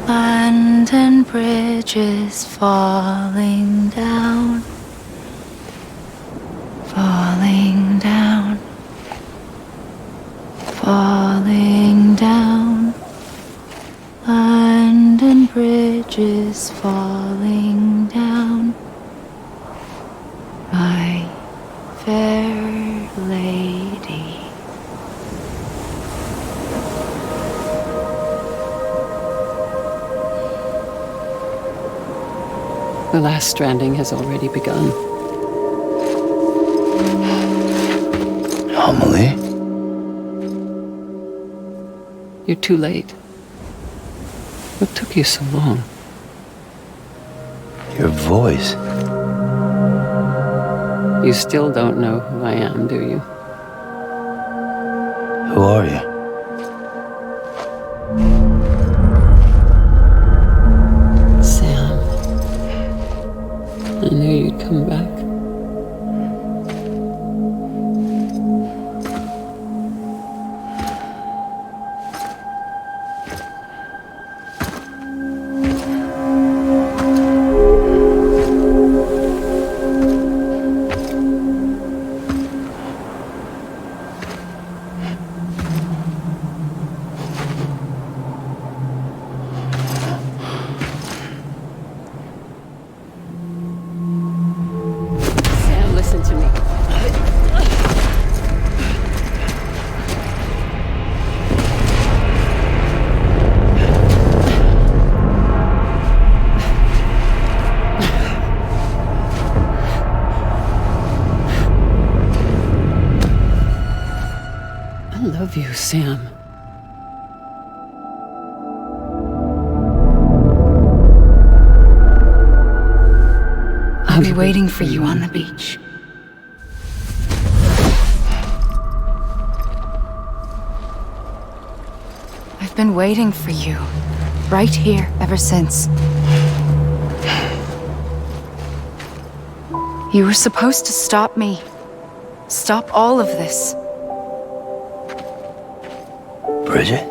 Land and bridges falling down, falling down, falling down. Land and bridges falling down, my fair lady. The last stranding has already begun. Amelie? You're too late. What took you so long? Your voice. You still don't know who I am, do you? Who are you? Sam. I knew you'd come back. Listen to me. I love you, Sam. I'll be waiting for you on the beach. I've been waiting for you, right here, ever since. You were supposed to stop me. Stop all of this. Bridget?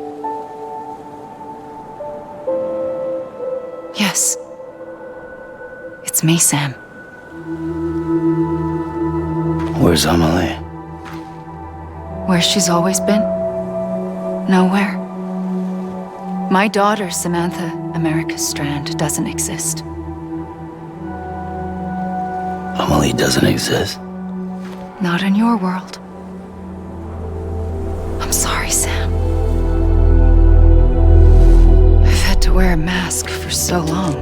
Yes. It's me, Sam. Where's Amelie? Where she's always been. Nowhere. My daughter, Samantha America Strand, doesn't exist. Amelie doesn't exist. Not in your world. I'm sorry, Sam. I've had to wear a mask for so long.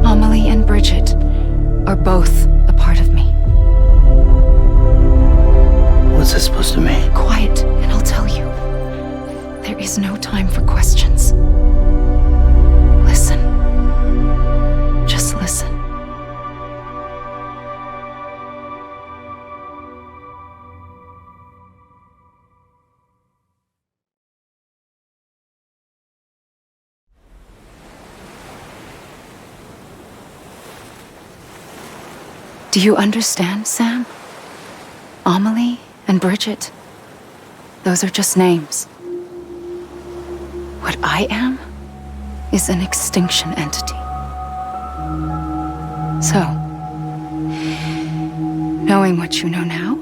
Amelie and Bridget are both a part of me. What's this supposed to mean? Quiet, and I'll tell you. There is no time for questions. Listen. Just listen. Do you understand, Sam? Amelie and Bridget, those are just names. What I am is an extinction entity. So, knowing what you know now,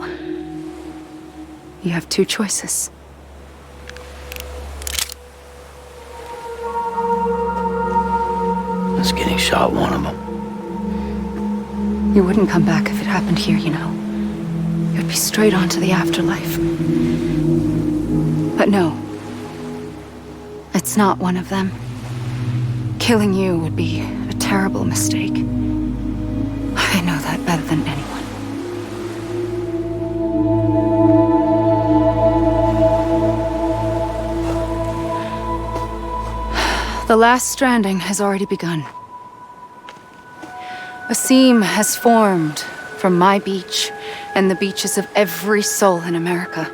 you have two choices. Is getting shot one of them? You wouldn't come back if it happened here, you know. You'd be straight on to the afterlife. But no. It's not one of them. Killing you would be a terrible mistake. I know that better than anyone. The last stranding has already begun. A seam has formed from my beach and the beaches of every soul in America.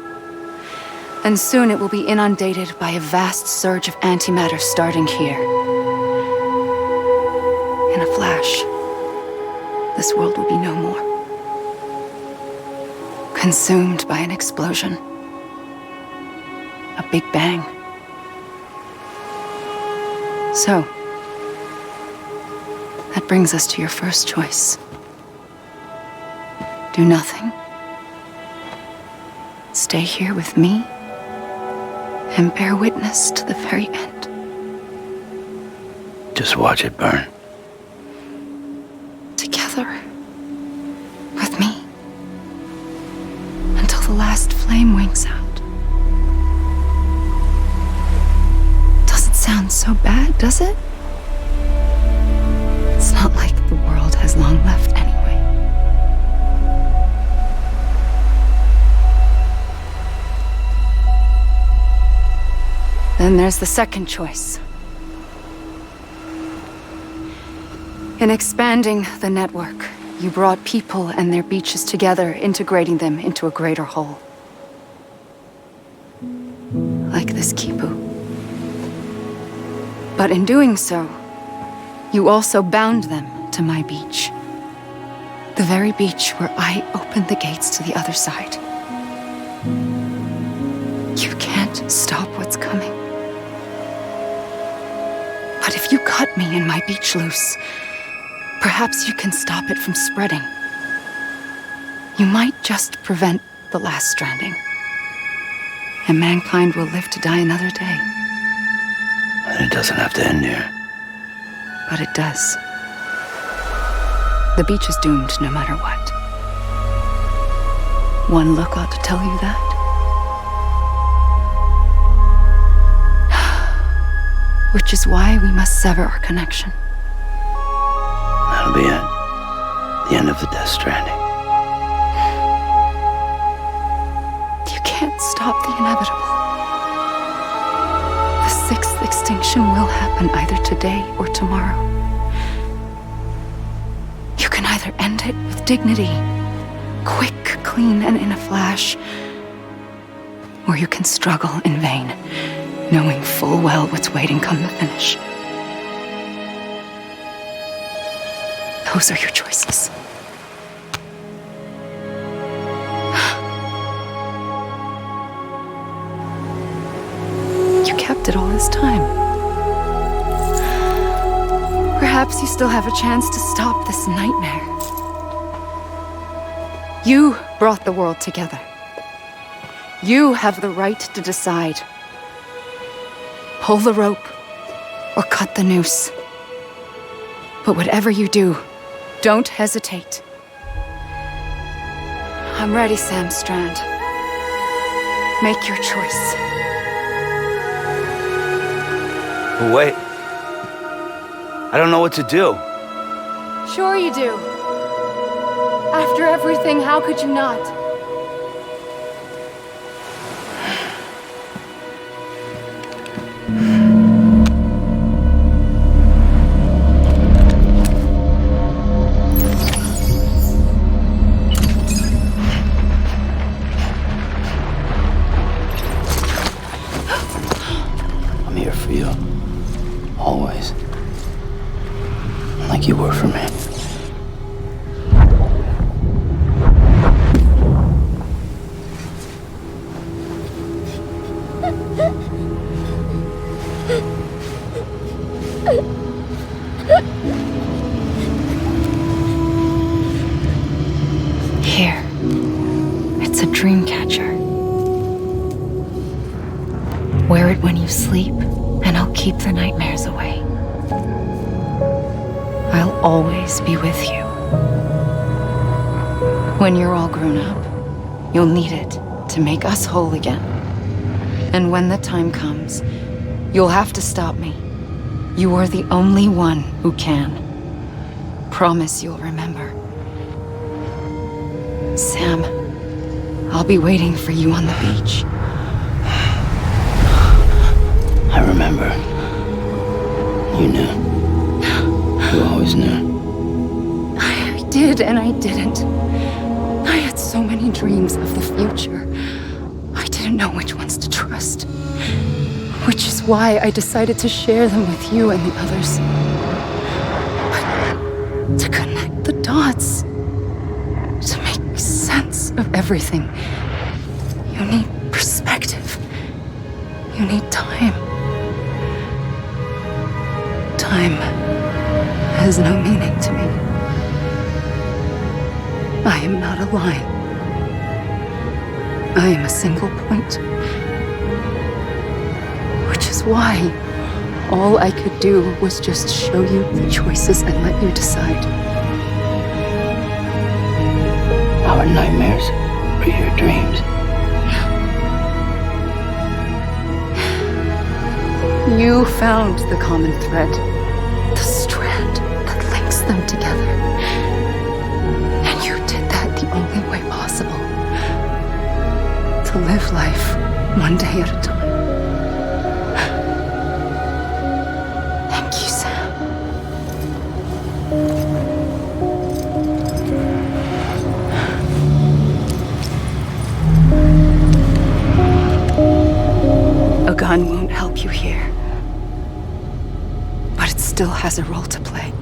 And soon it will be inundated by a vast surge of antimatter starting here. In a flash, this world will be no more. Consumed by an explosion. A big bang. So, that brings us to your first choice. Do nothing. Stay here with me and bear witness to the very end. Just watch it burn. Together. With me. Until the last flame winks out. Doesn't sound so bad, does it? It's not like the world has long left anyway. Then there's the second choice. In expanding the network, you brought people and their beaches together, integrating them into a greater whole. Like this Kipu. But in doing so, you also bound them to my beach. The very beach where I opened the gates to the other side. You can't stop what's coming. But if you cut me and my beach loose, perhaps you can stop it from spreading. You might just prevent the last stranding. And mankind will live to die another day. And it doesn't have to end here. But it does. The beach is doomed no matter what. One look ought to tell you that. Which is why we must sever our connection. That'll be it. The end of the Death Stranding. You can't stop the inevitable. The sixth extinction will happen either today or tomorrow. You can either end it with dignity, quick, clean, and in a flash, or you can struggle in vain, knowing full well what's waiting come the finish. Those are your choices. You kept it all this time. Perhaps you still have a chance to stop this nightmare. You brought the world together. You have the right to decide. Pull the rope or cut the noose. But whatever you do, don't hesitate. I'm ready, Sam Strand. Make your choice. Wait. I don't know what to do. Sure you do. After everything, how could you not? I'm here for you. Always. Like you were for me. Here. It's a dream catcher. Wear it when you sleep, and I'll keep the nightmares away. I'll always be with you. When you're all grown up, you'll need it to make us whole again. And when the time comes, you'll have to stop me. You are the only one who can. Promise you'll remember. Sam, I'll be waiting for you on the beach. I remember. You knew. You always knew. I did and I didn't. I had so many dreams of the future. I didn't know which ones to trust. Which is why I decided to share them with you and the others. But to connect the dots, to make sense of everything, you need perspective. You need time. Time has no meaning to me. I am not a line. I am a single point. Which is why all I could do was just show you the choices and let you decide. Our nightmares are your dreams. You found the common thread, the strand that links them together. And you did that the only way possible. To live life one day at a time. Thank you, Sam. A gun won't help you here. But it still has a role to play.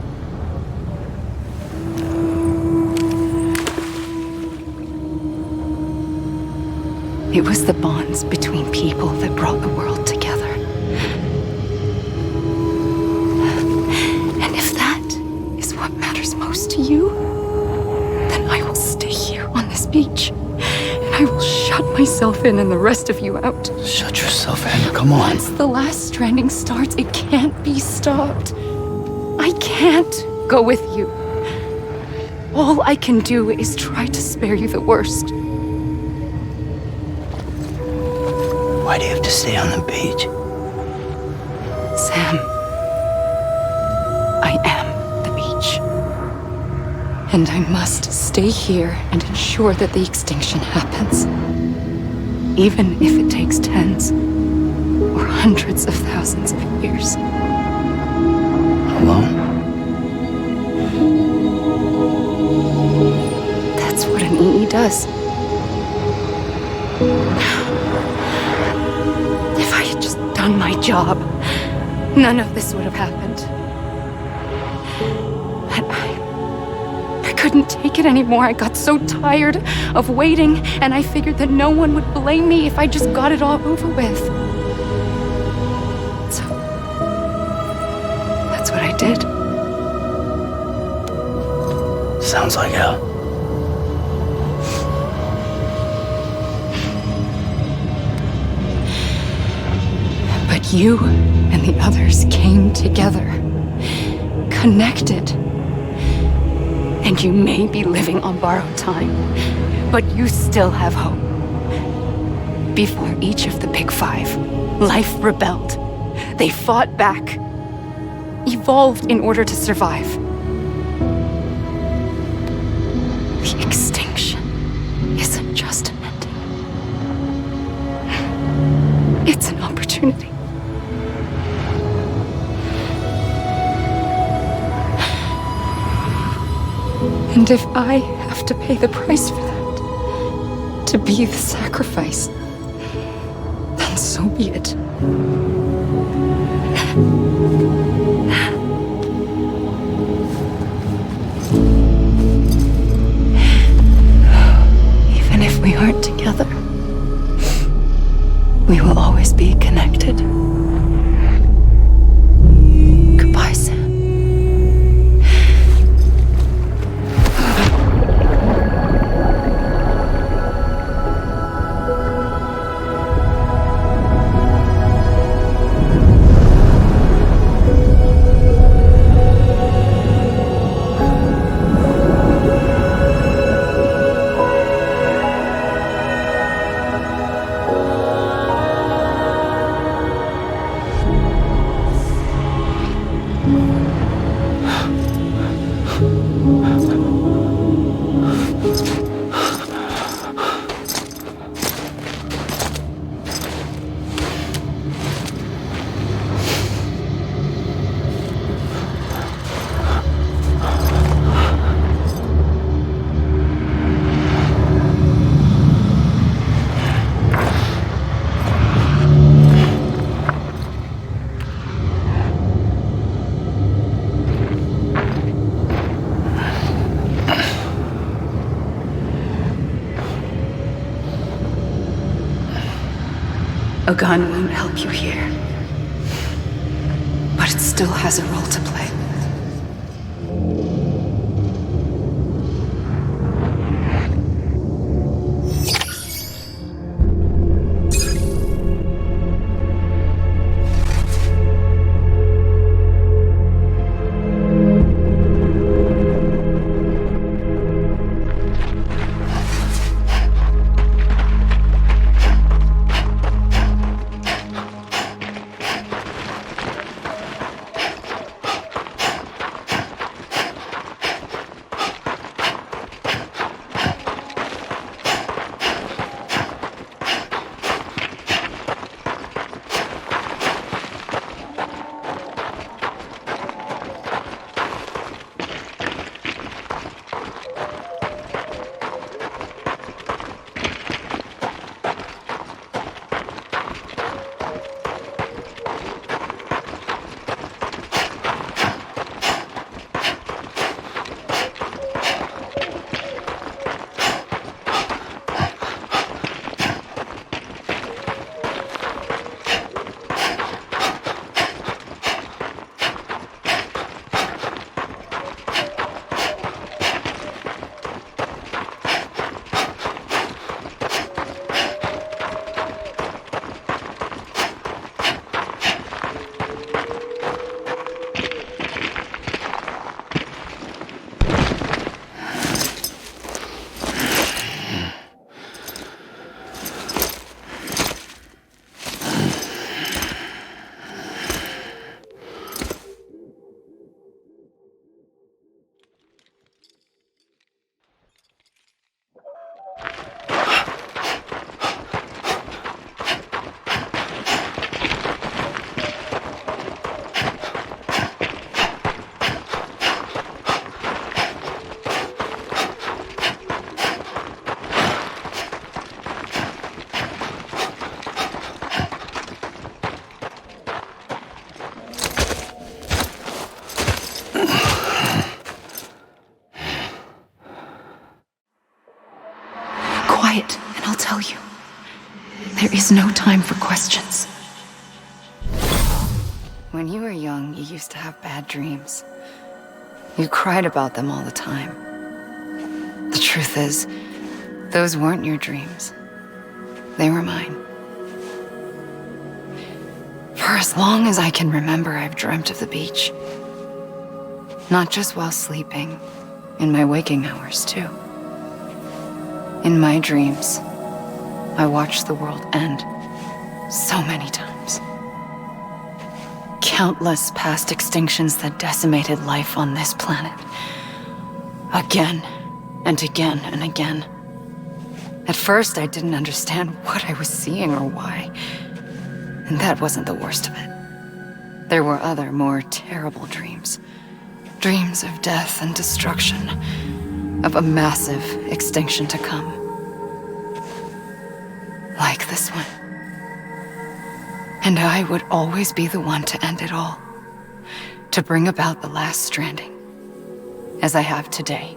It was the bonds between people that brought the world together. And if that is what matters most to you, then I will stay here on this beach. And I will shut myself in and the rest of you out. Shut yourself in, come on. Once the last stranding starts, it can't be stopped. I can't go with you. All I can do is try to spare you the worst. Why do you have to stay on the beach? Sam, I am the beach. And I must stay here and ensure that the extinction happens. Even if it takes tens or hundreds of thousands of years. Alone? That's what an EE does. If I had just done my job, none of this would have happened. But I couldn't take it anymore. I got so tired of waiting, and I figured that no one would blame me if I just got it all over with. So, that's what I did. Sounds like hell. But you and the others came together, connected. And you may be living on borrowed time, but you still have hope. Before each of the Big Five, life rebelled. They fought back, evolved in order to survive. The extinction isn't just an ending. It's an opportunity. And if I have to pay the price for that, to be the sacrifice, then so be it. Even if we aren't together, we will always be connected. Goodbye, Sam. A gun won't help you here. but it still has a role to play. Quiet, and I'll tell you. There is no time for questions. When you were young, you used to have bad dreams. You cried about them all the time. The truth is, those weren't your dreams. They were mine. For as long as I can remember, I've dreamt of the beach. Not just while sleeping, in my waking hours, too. In my dreams, I watched the world end so many times. Countless past extinctions that decimated life on this planet. Again and again and again. At first, I didn't understand what I was seeing or why. And that wasn't the worst of it. There were other, more terrible dreams. Dreams of death and destruction. Of a massive extinction to come. Like this one. And I would always be the one to end it all. To bring about the last stranding. As I have today.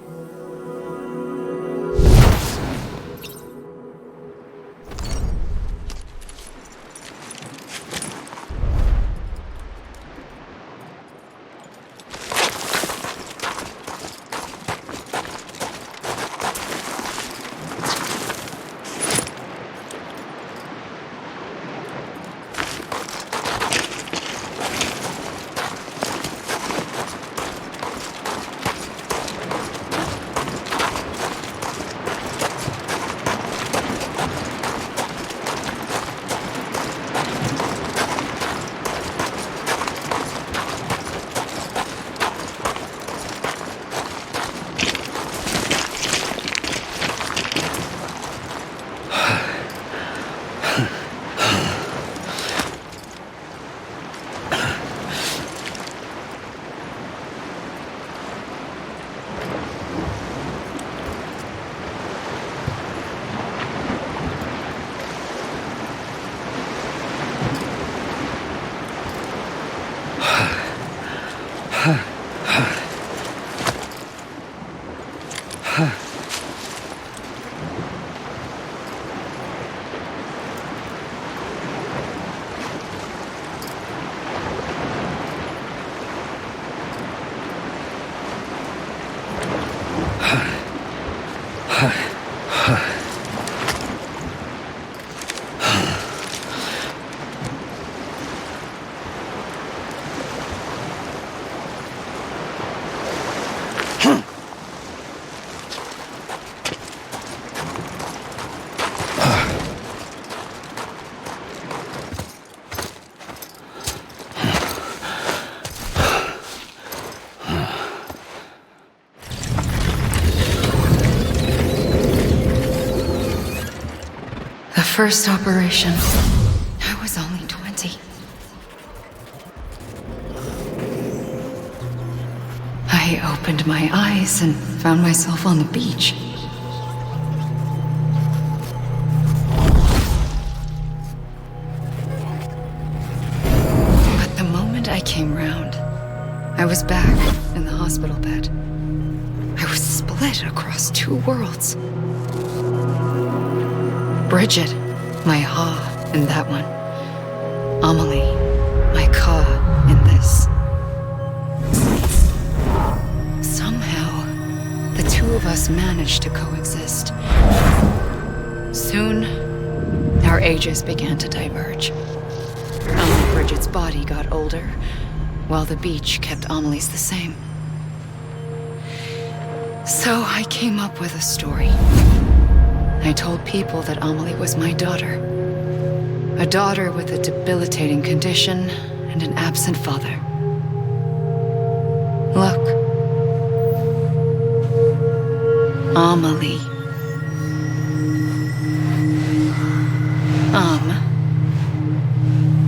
first operation, I was only 20. I opened my eyes and found myself on the beach. But the moment I came round, I was back in the hospital bed. I was split across two worlds. Bridget, my Ha in that one. Amelie, my Ka in this. Somehow, the two of us managed to coexist. Soon, our ages began to diverge. Bridget's body got older, while the beach kept Amelie's the same. So I came up with a story. I told people that Amelie was my daughter. A daughter with a debilitating condition and an absent father. Look. Amelie.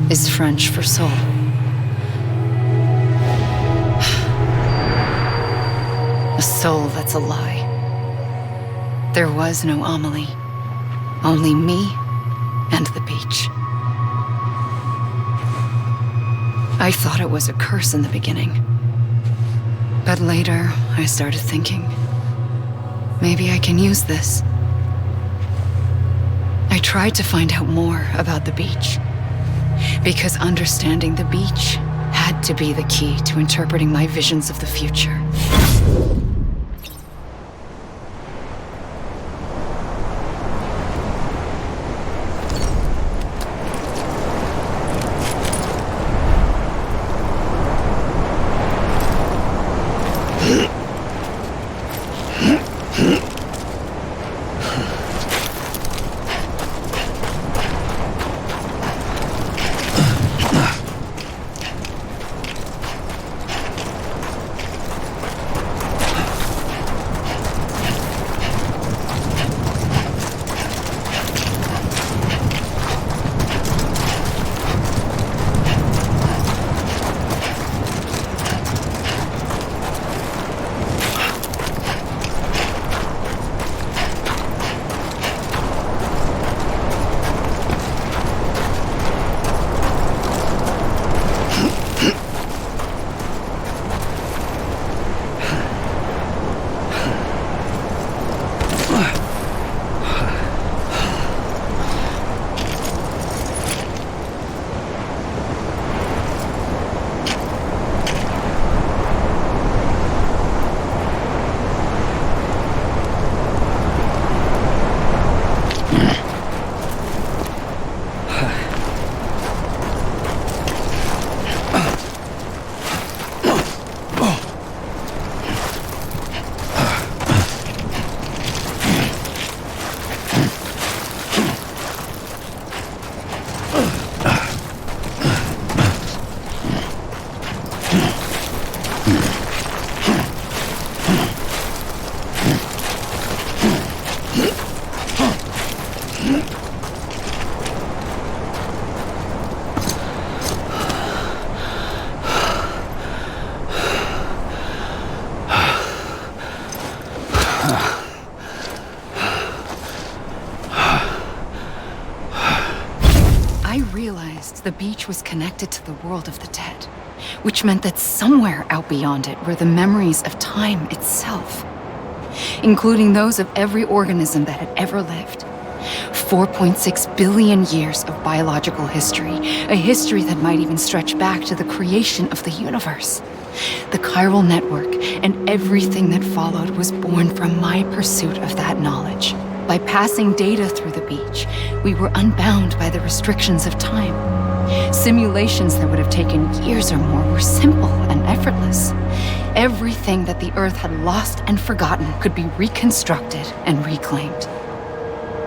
Is French for soul. A soul that's a lie. There was no Amelie. Only me and the beach. I thought it was a curse in the beginning. But later, I started thinking, maybe I can use this. I tried to find out more about the beach. Because understanding the beach had to be the key to interpreting my visions of the future. The beach was connected to the world of the dead, which meant that somewhere out beyond it were the memories of time itself, including those of every organism that had ever lived. 4.6 billion years of biological history, a history that might even stretch back to the creation of the universe. The Chiral Network and everything that followed was born from my pursuit of that knowledge. By passing data through the beach, we were unbound by the restrictions of time. Simulations that would have taken years or more were simple and effortless. Everything that the Earth had lost and forgotten could be reconstructed and reclaimed.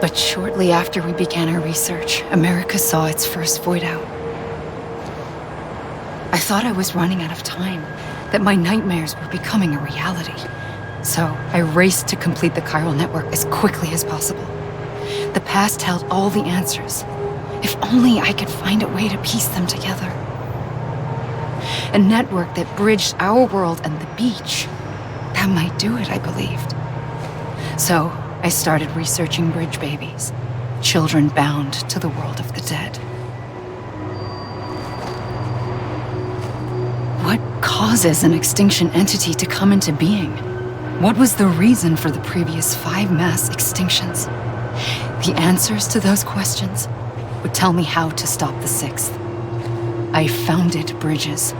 But shortly after we began our research, America saw its first void out. I thought I was running out of time, that my nightmares were becoming a reality. So I raced to complete the Chiral Network as quickly as possible. The past held all the answers. If only I could find a way to piece them together. A network that bridged our world and the beach. That might do it, I believed. So, I started researching bridge babies. Children bound to the world of the dead. What causes an extinction entity to come into being? What was the reason for the previous 5 mass extinctions? The answers to those questions would tell me how to stop the 6th. I founded bridges,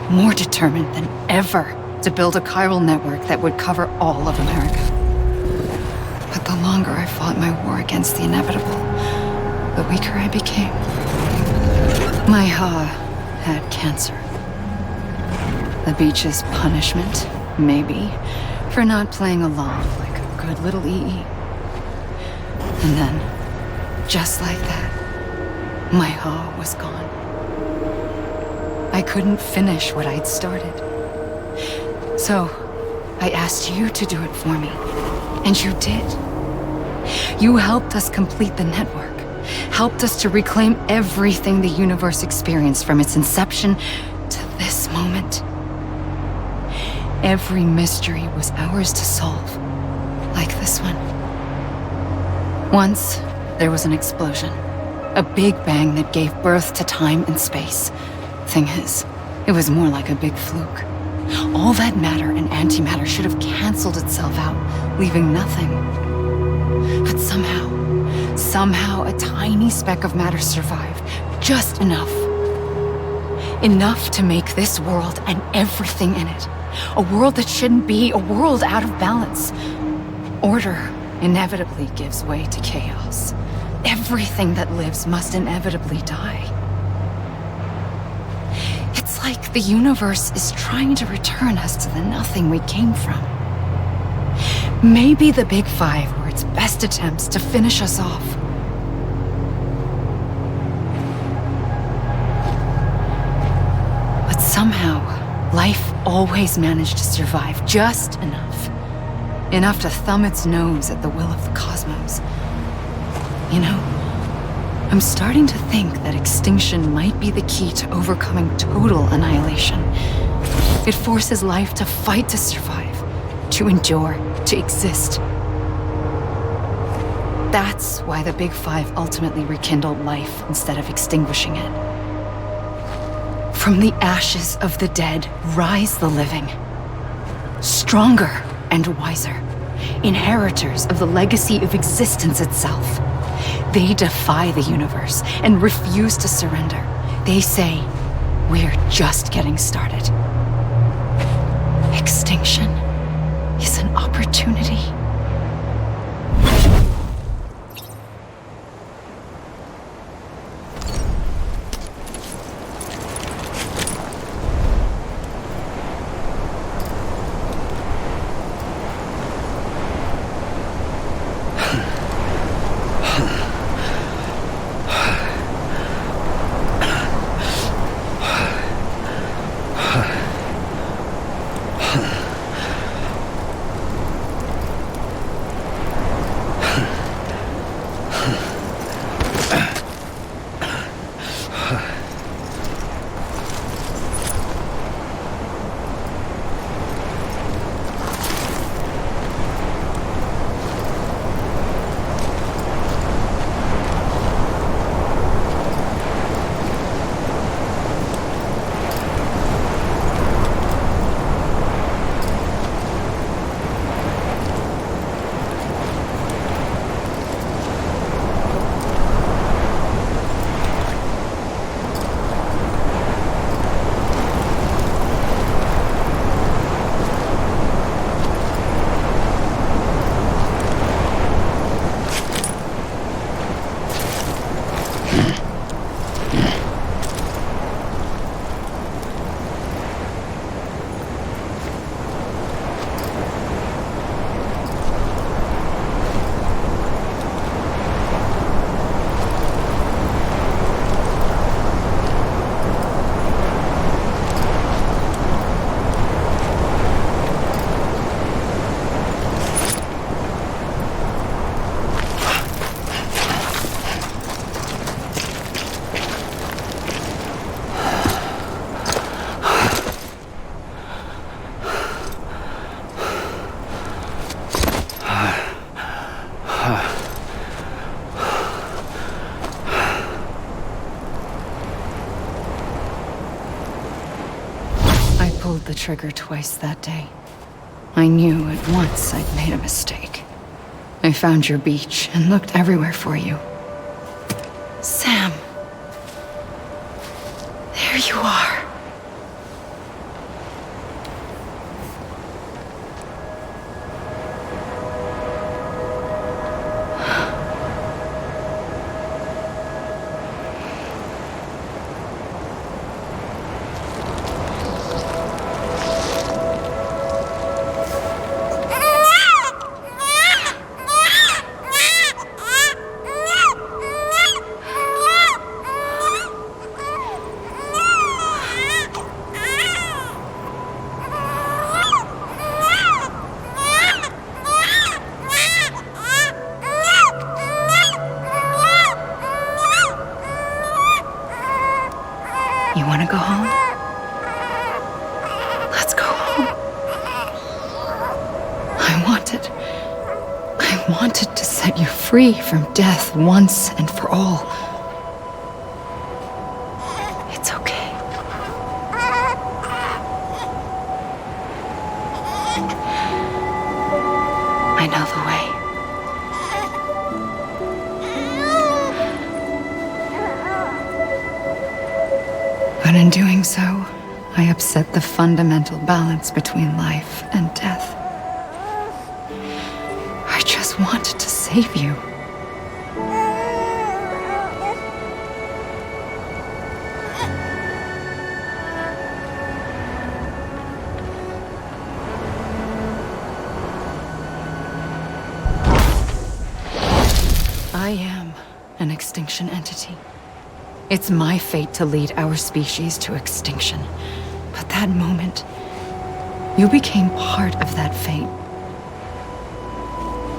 more determined than ever to build a chiral network that would cover all of America. But the longer I fought my war against the inevitable, the weaker I became. My Ha had cancer. The beach's punishment, maybe, for not playing along like a good little EE. And then, just like that, my Ha was gone. I couldn't finish what I'd started. So, I asked you to do it for me. And you did. You helped us complete the network. Helped us to reclaim everything the universe experienced from its inception to this moment. Every mystery was ours to solve. Like this one. Once, there was an explosion. A big bang that gave birth to time and space. Thing is, it was more like a big fluke. All that matter and antimatter should have canceled itself out, leaving nothing. But somehow a tiny speck of matter survived. Just enough. Enough to make this world and everything in it. A world that shouldn't be, a world out of balance. Order inevitably gives way to chaos. Everything that lives must inevitably die. It's like the universe is trying to return us to the nothing we came from. Maybe the Big Five were its best attempts to finish us off. But somehow, life always managed to survive just enough. Enough to thumb its nose at the will of the cosmos. You know, I'm starting to think that extinction might be the key to overcoming total annihilation. It forces life to fight to survive, to endure, to exist. That's why the Big Five ultimately rekindled life instead of extinguishing it. From the ashes of the dead rise the living. Stronger and wiser. Inheritors of the legacy of existence itself. They defy the universe and refuse to surrender. They say, we're just getting started. Extinction is an opportunity. pulled the trigger twice that day. I knew at once I'd made a mistake. I found your beach and looked everywhere for you. Sam. There you are. You want to go home? Let's go home. I wanted to set you free from death once and for all. It's okay. I know the way. But in doing so, I upset the fundamental balance between life and death. I just wanted to save you. I am an extinction entity. It's my fate to lead our species to extinction. But that moment, you became part of that fate.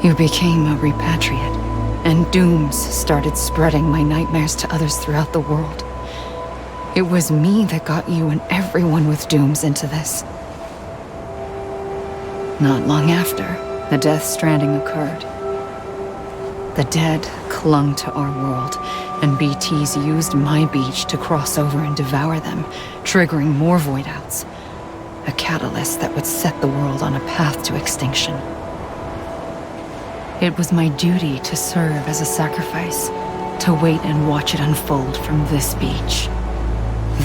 You became a repatriate, and dooms started spreading my nightmares to others throughout the world. It was me that got you and everyone with dooms into this. Not long after, the Death Stranding occurred. The dead clung to our world, and BTs used my beach to cross over and devour them, triggering more void outs. A catalyst that would set the world on a path to extinction. It was my duty to serve as a sacrifice, to wait and watch it unfold from this beach.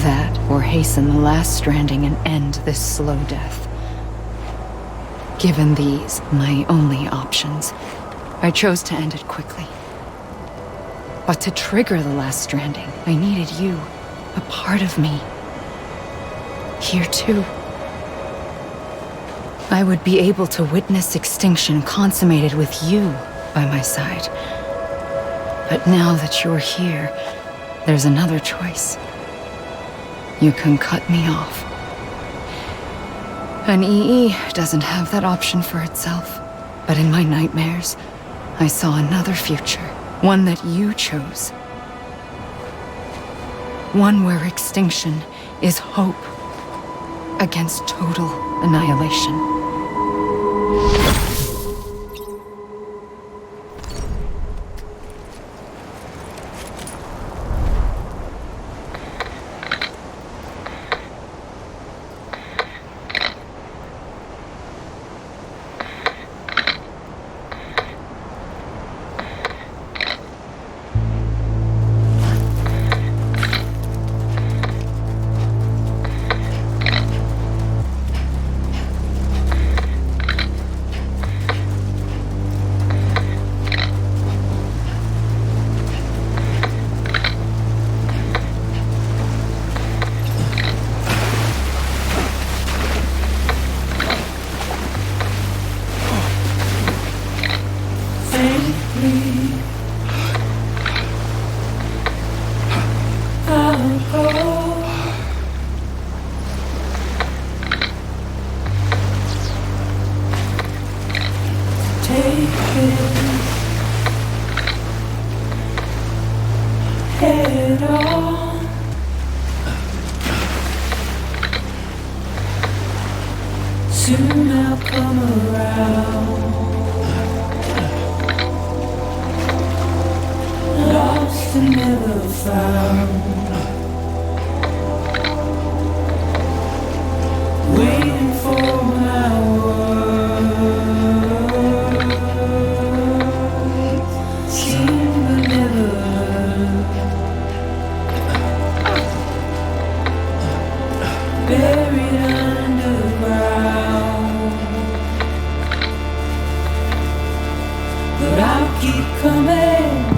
That, or hasten the last stranding and end this slow death. Given these, my only options, I chose to end it quickly. But to trigger the last stranding, I needed you, a part of me. Here too. I would be able to witness extinction consummated with you by my side. But now that you're here, there's another choice. You can cut me off. An EE doesn't have that option for itself. But in my nightmares, I saw another future. One that you chose. One where extinction is hope against total annihilation. Soon I'll come around. Lost and never found. buried underground. But I'll keep coming.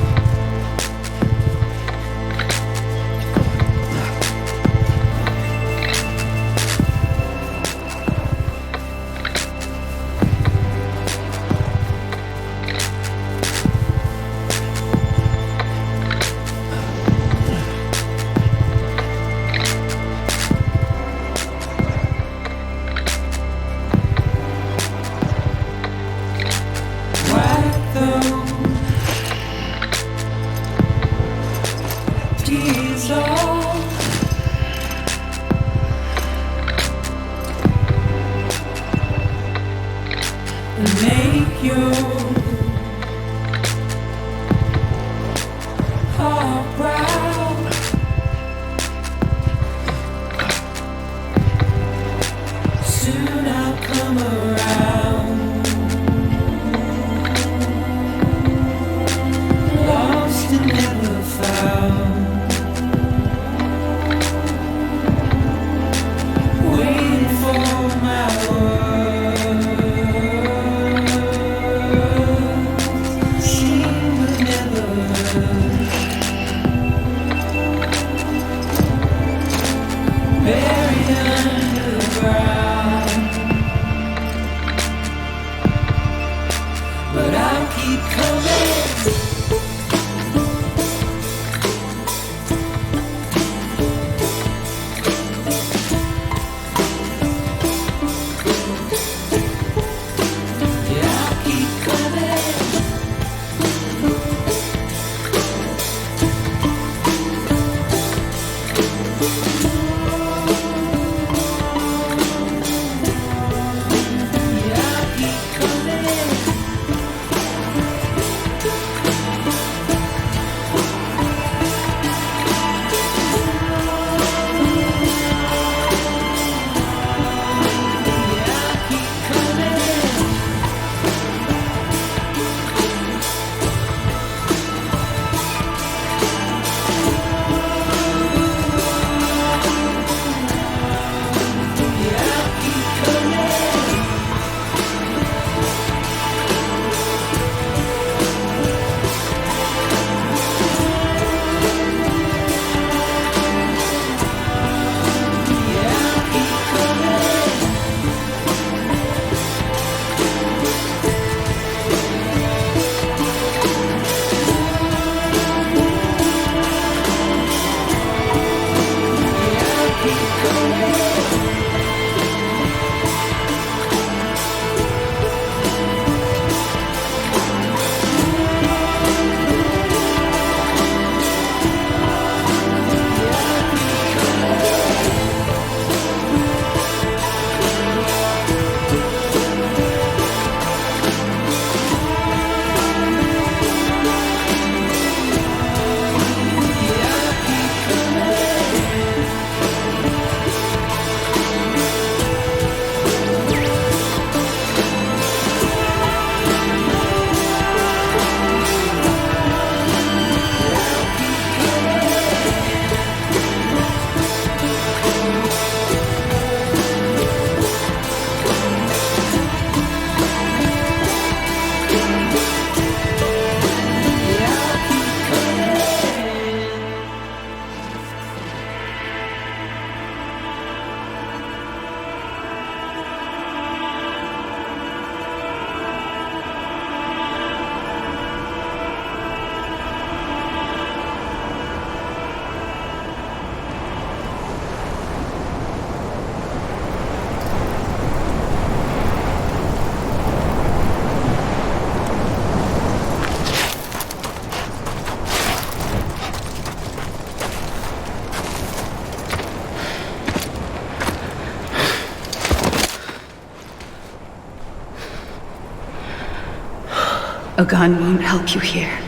A gun won't help you here.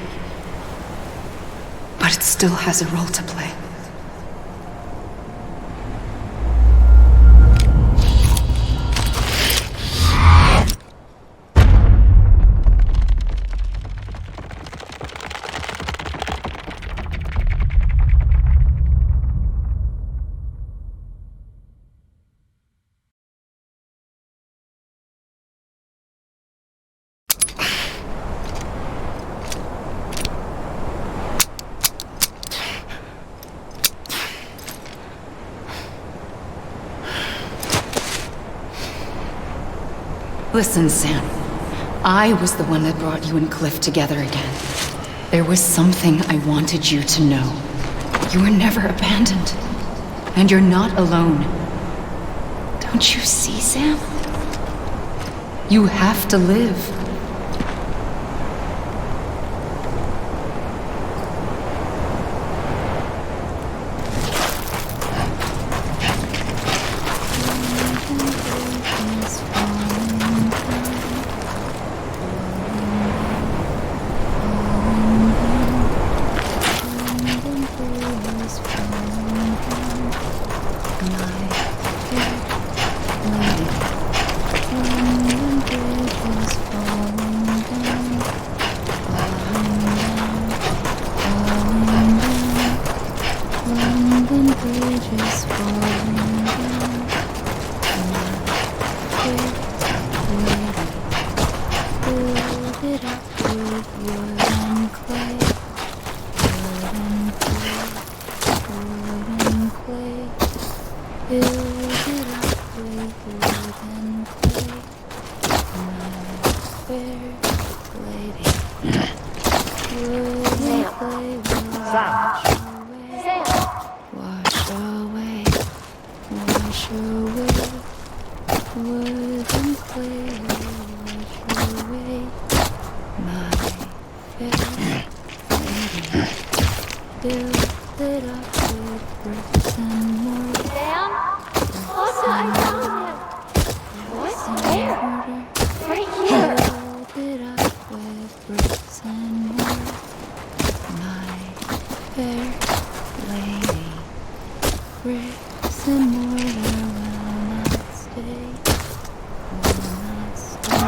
But it still has a role to play. Listen, Sam. I was the one that brought you and Cliff together again. There was something I wanted you to know. You were never abandoned. And you're not alone. Don't you see, Sam? You have to live.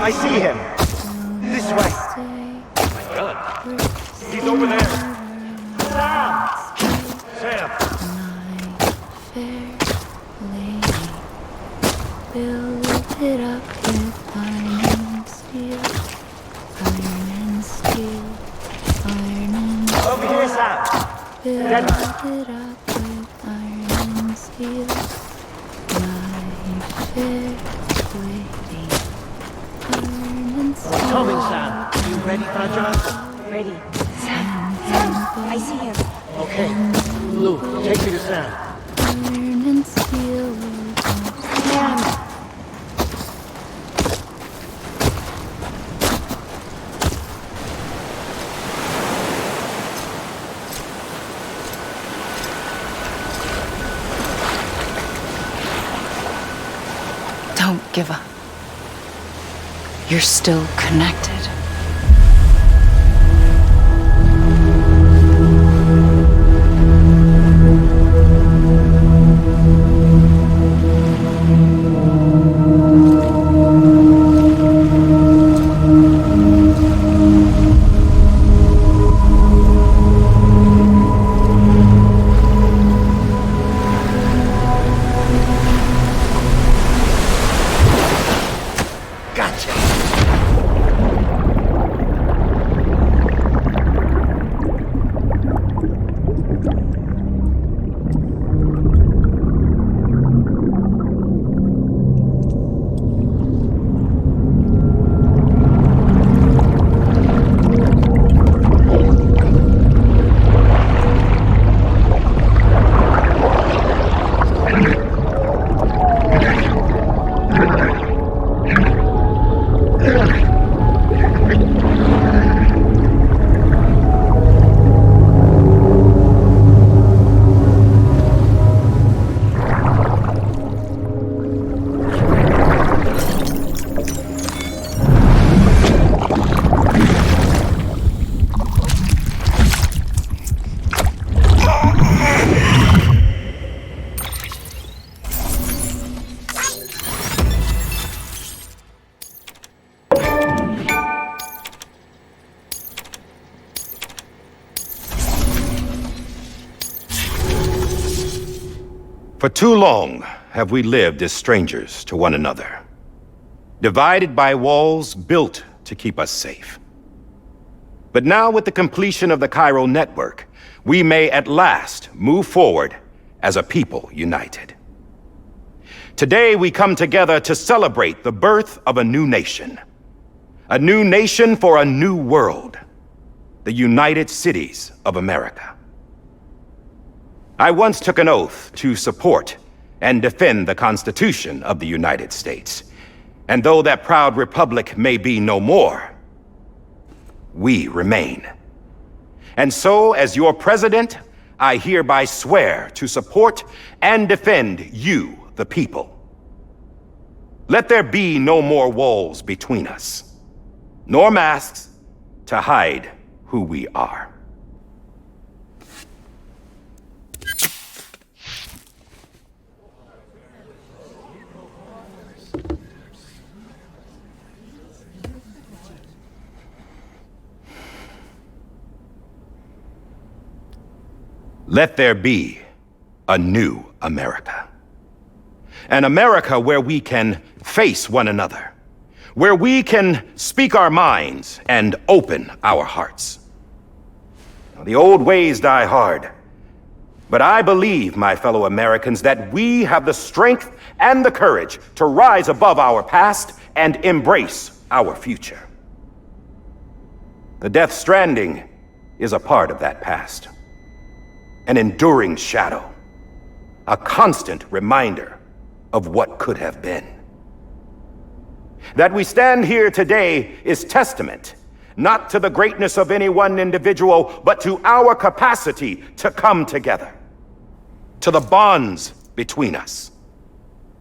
I see him. This way. My God. He's over there. Sam! Sam! Build it up with iron and steel. Iron and steel. Iron and steel. Over here, Sam! Build it up with iron and steel. My fair lady. Iron and steel. We're coming, Sam. You ready for a job? Ready. Sam, I see him. Okay. Lou, take me to Sam. Iron and steel. Sam. Don't give up. You're still connected. For too long have we lived as strangers to one another, divided by walls built to keep us safe. But now, with the completion of the Chiral Network, we may at last move forward as a people united. Today we come together to celebrate the birth of a new nation. A new nation for a new world. The United Cities of America. I once took an oath to support and defend the Constitution of the United States. And though that proud republic may be no more, we remain. And so, as your president, I hereby swear to support and defend you, the people. Let there be no more walls between us, nor masks to hide who we are. Let there be a new America. An America where we can face one another, where we can speak our minds and open our hearts. Now, the old ways die hard, but I believe, my fellow Americans, that we have the strength and the courage to rise above our past and embrace our future. The Death Stranding is a part of that past. An enduring shadow, a constant reminder of what could have been. That we stand here today is testament, not to the greatness of any one individual, but to our capacity to come together, to the bonds between us,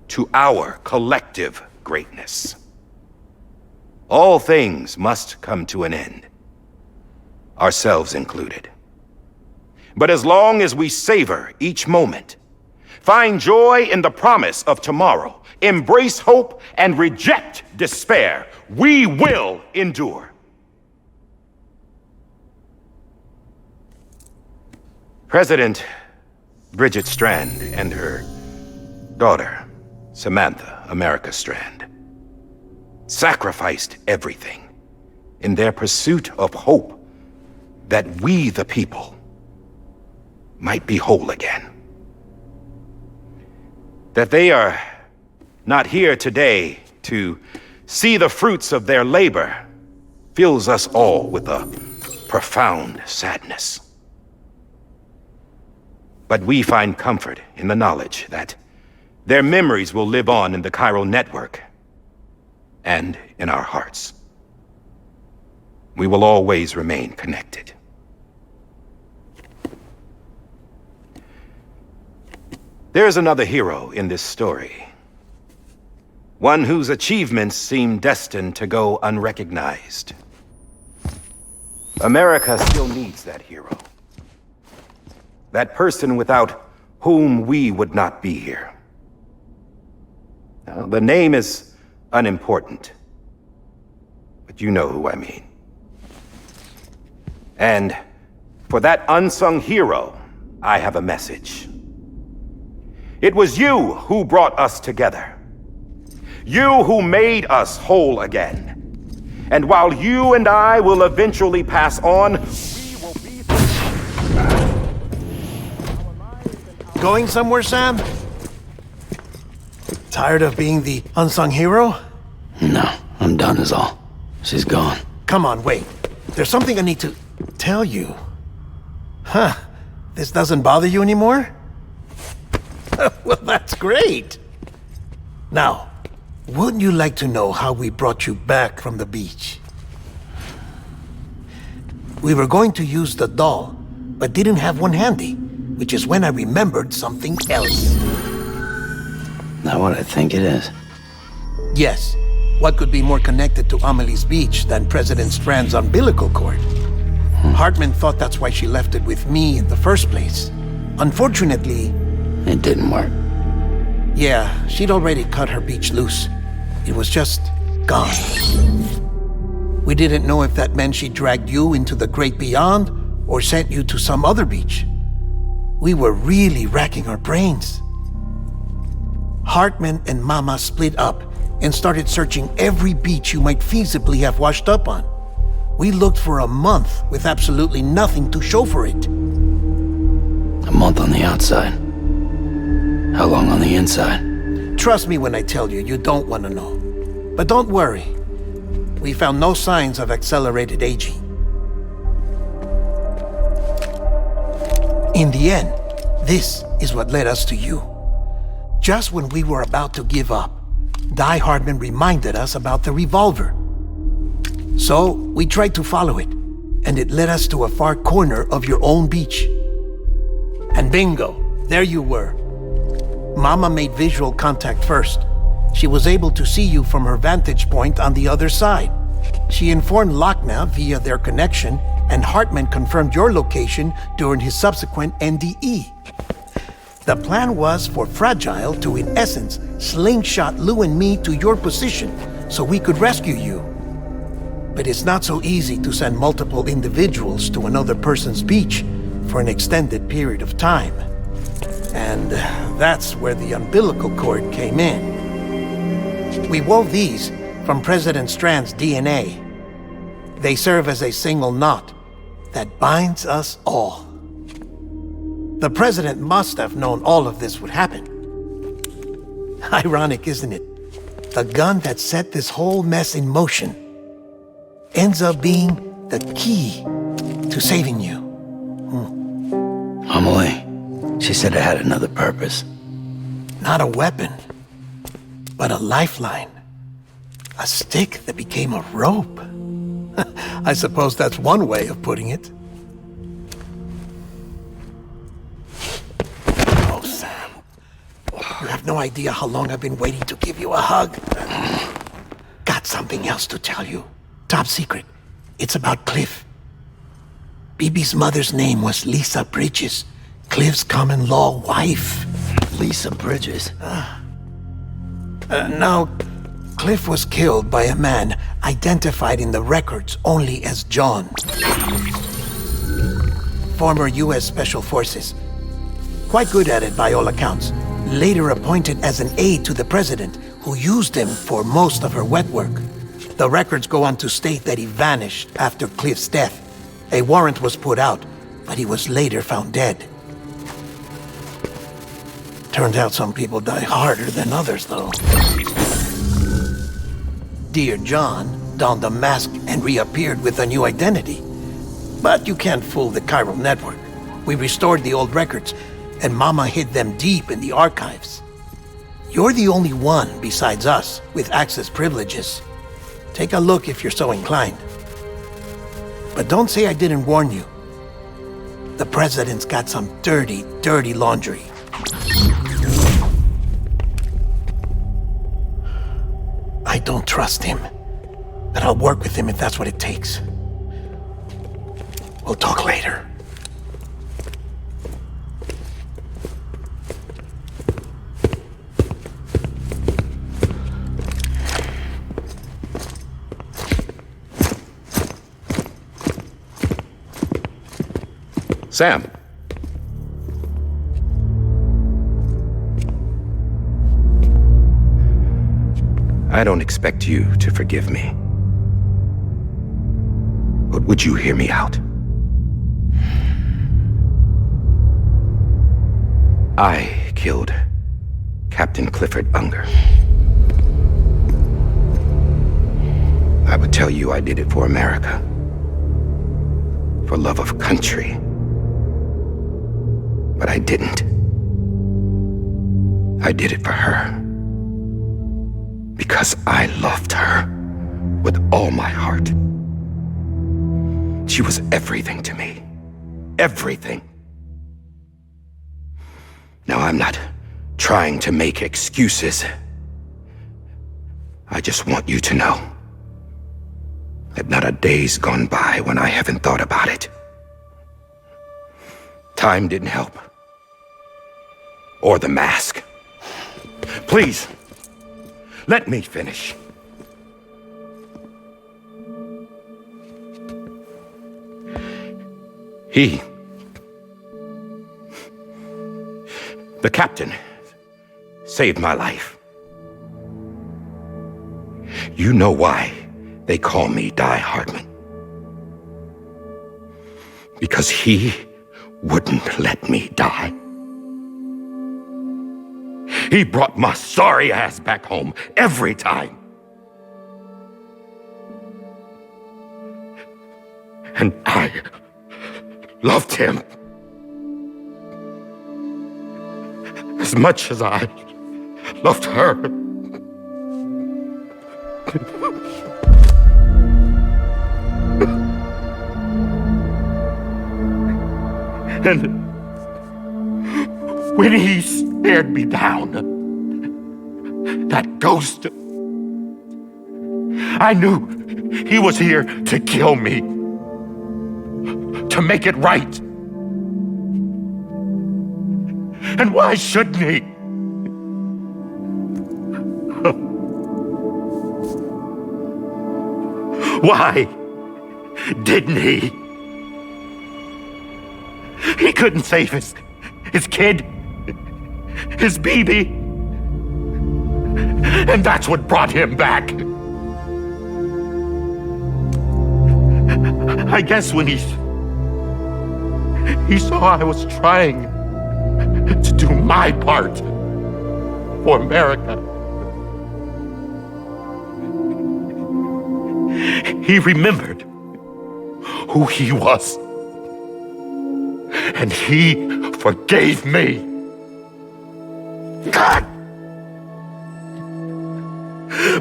to our collective greatness. All things must come to an end, ourselves included. But as long as we savor each moment, find joy in the promise of tomorrow, embrace hope, and reject despair, we will endure. President Bridget Strand and her daughter, Samantha America Strand, sacrificed everything in their pursuit of hope that we, the people, might be whole again. That they are not here today to see the fruits of their labor fills us all with a profound sadness. But we find comfort in the knowledge that their memories will live on in the Chiral Network and in our hearts. We will always remain connected. There's another hero in this story. One whose achievements seem destined to go unrecognized. America still needs that hero. That person without whom we would not be here. Now, the name is unimportant, but you know who I mean. And for that unsung hero, I have a message. It was you who brought us together. You who made us whole again. And while you and I will eventually pass on, we will be... Going somewhere, Sam? Tired of being the unsung hero? No, I'm done is all. She's gone. Come on, wait. There's something I need to tell you. Huh. This doesn't bother you anymore? Well, that's great. Now, wouldn't you like to know how we brought you back from the beach? We were going to use the doll, but didn't have one handy, which is when I remembered something else. Not what I think it is. Yes. What could be more connected to Amelie's beach than President Strand's umbilical cord? Hartman thought that's why she left it with me in the first place. Unfortunately... It didn't work. Yeah, she'd already cut her beach loose. It was just gone. We didn't know if that meant she dragged you into the great beyond or sent you to some other beach. We were really racking our brains. Hartman and Mama split up and started searching every beach you might feasibly have washed up on. We looked for a month with absolutely nothing to show for it. A month on the outside. How long on the inside? Trust me when I tell you, you don't want to know. But don't worry. We found no signs of accelerated aging. In the end, this is what led us to you. Just when we were about to give up, Die Hardman reminded us about the revolver. So, we tried to follow it, and it led us to a far corner of your own beach. And bingo, there you were. Mama made visual contact first. She was able to see you from her vantage point on the other side. She informed Lochna via their connection, and Hartman confirmed your location during his subsequent NDE. The plan was for Fragile to, in essence, slingshot Lou and me to your position so we could rescue you. But it's not so easy to send multiple individuals to another person's beach for an extended period of time. And that's where the umbilical cord came in. We wove these from President Strand's DNA. They serve as a single knot that binds us all. The President must have known all of this would happen. Ironic, isn't it? The gun that set this whole mess in motion ends up being the key to saving you. Amelie, she said it had another purpose. Not a weapon, but a lifeline. A stick that became a rope. I suppose that's one way of putting it. Oh, Sam. You have no idea how long I've been waiting to give you a hug. Got something else to tell you. Top secret. It's about Cliff. BB's mother's name was Lisa Bridges, Cliff's common-law wife. Lisa Bridges? Now, Cliff was killed by a man identified in the records only as John. Former U.S. Special Forces. Quite good at it by all accounts. Later appointed as an aide to the president, who used him for most of her wet work. The records go on to state that he vanished after Cliff's death. A warrant was put out, but he was later found dead. Turns out some people die harder than others, though. Dear John donned a mask and reappeared with a new identity. But you can't fool the Chiral Network. We restored the old records, and Mama hid them deep in the archives. You're the only one besides us with access privileges. Take a look if you're so inclined. But don't say I didn't warn you. The president's got some dirty, dirty laundry. I don't trust him, but I'll work with him if that's what it takes. We'll talk later. Sam. I don't expect you to forgive me. But would you hear me out? I killed Captain Clifford Unger. I would tell you I did it for America. For love of country. But I didn't. I did it for her. Because I loved her with all my heart. She was everything to me. Everything. Now, I'm not trying to make excuses. I just want you to know that not a day's gone by when I haven't thought about it. Time didn't help. Or the mask. Please, let me finish. The captain, saved my life. You know why they call me Die Hardman. Because he wouldn't let me die. He brought my sorry ass back home every time. And I loved him as much as I loved her. And when he stared me down, that ghost, I knew he was here to kill me, to make it right. And why shouldn't he? Why didn't he? He couldn't save his kid, his baby. And that's what brought him back. I guess when he saw I was trying to do my part for America, he remembered who he was. And he forgave me. God!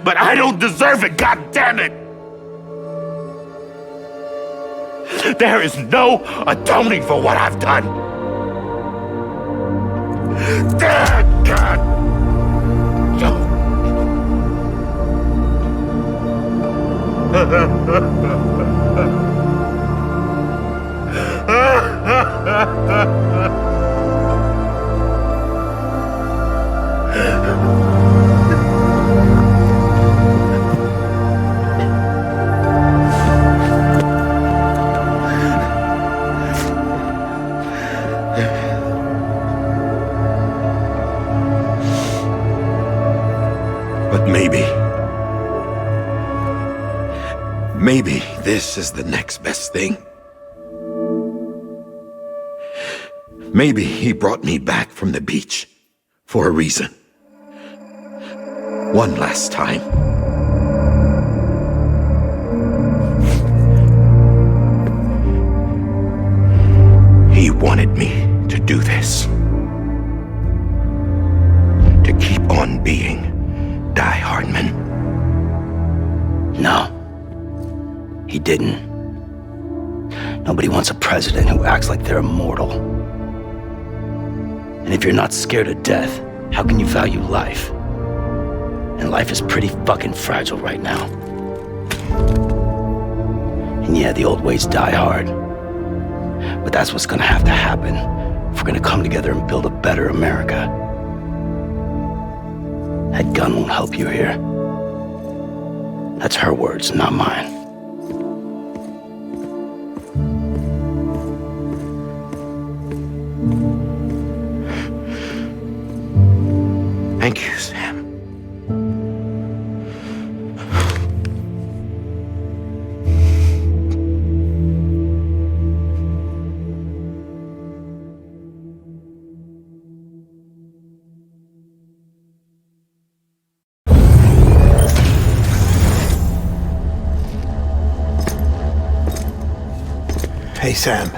But I don't deserve it, God damn it! There is no atoning for what I've done. God! But maybe this is the next best thing. Maybe he brought me back from the beach for a reason. One last time. He wanted me to do this. To keep on being Die Hardman. No. He didn't. Nobody wants a president who acts like they're immortal. And if you're not scared of death, how can you value life? And life is pretty fucking fragile right now. And yeah, the old ways die hard. But that's what's gonna have to happen if we're gonna come together and build a better America. That gun won't help you here. That's her words, not mine. Thank you, Sam. Hey, Sam.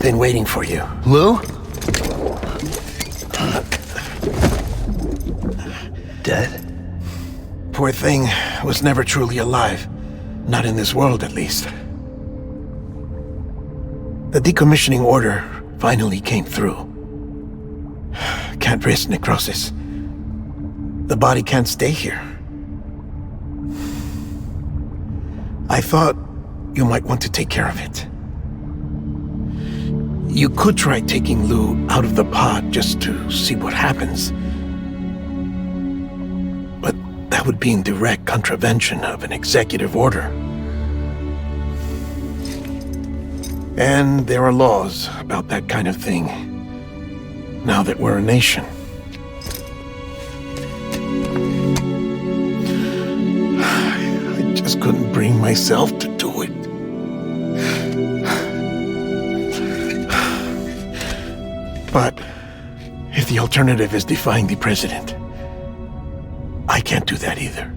Been waiting for you. Lou? Dead? Poor thing was never truly alive. Not in this world, at least. The decommissioning order finally came through. Can't risk necrosis. The body can't stay here. I thought you might want to take care of it. You could try taking Lou out of the pod just to see what happens. But that would be in direct contravention of an executive order. And there are laws about that kind of thing, now that we're a nation. I just couldn't bring myself to do it. But if the alternative is defying the president, I can't do that either.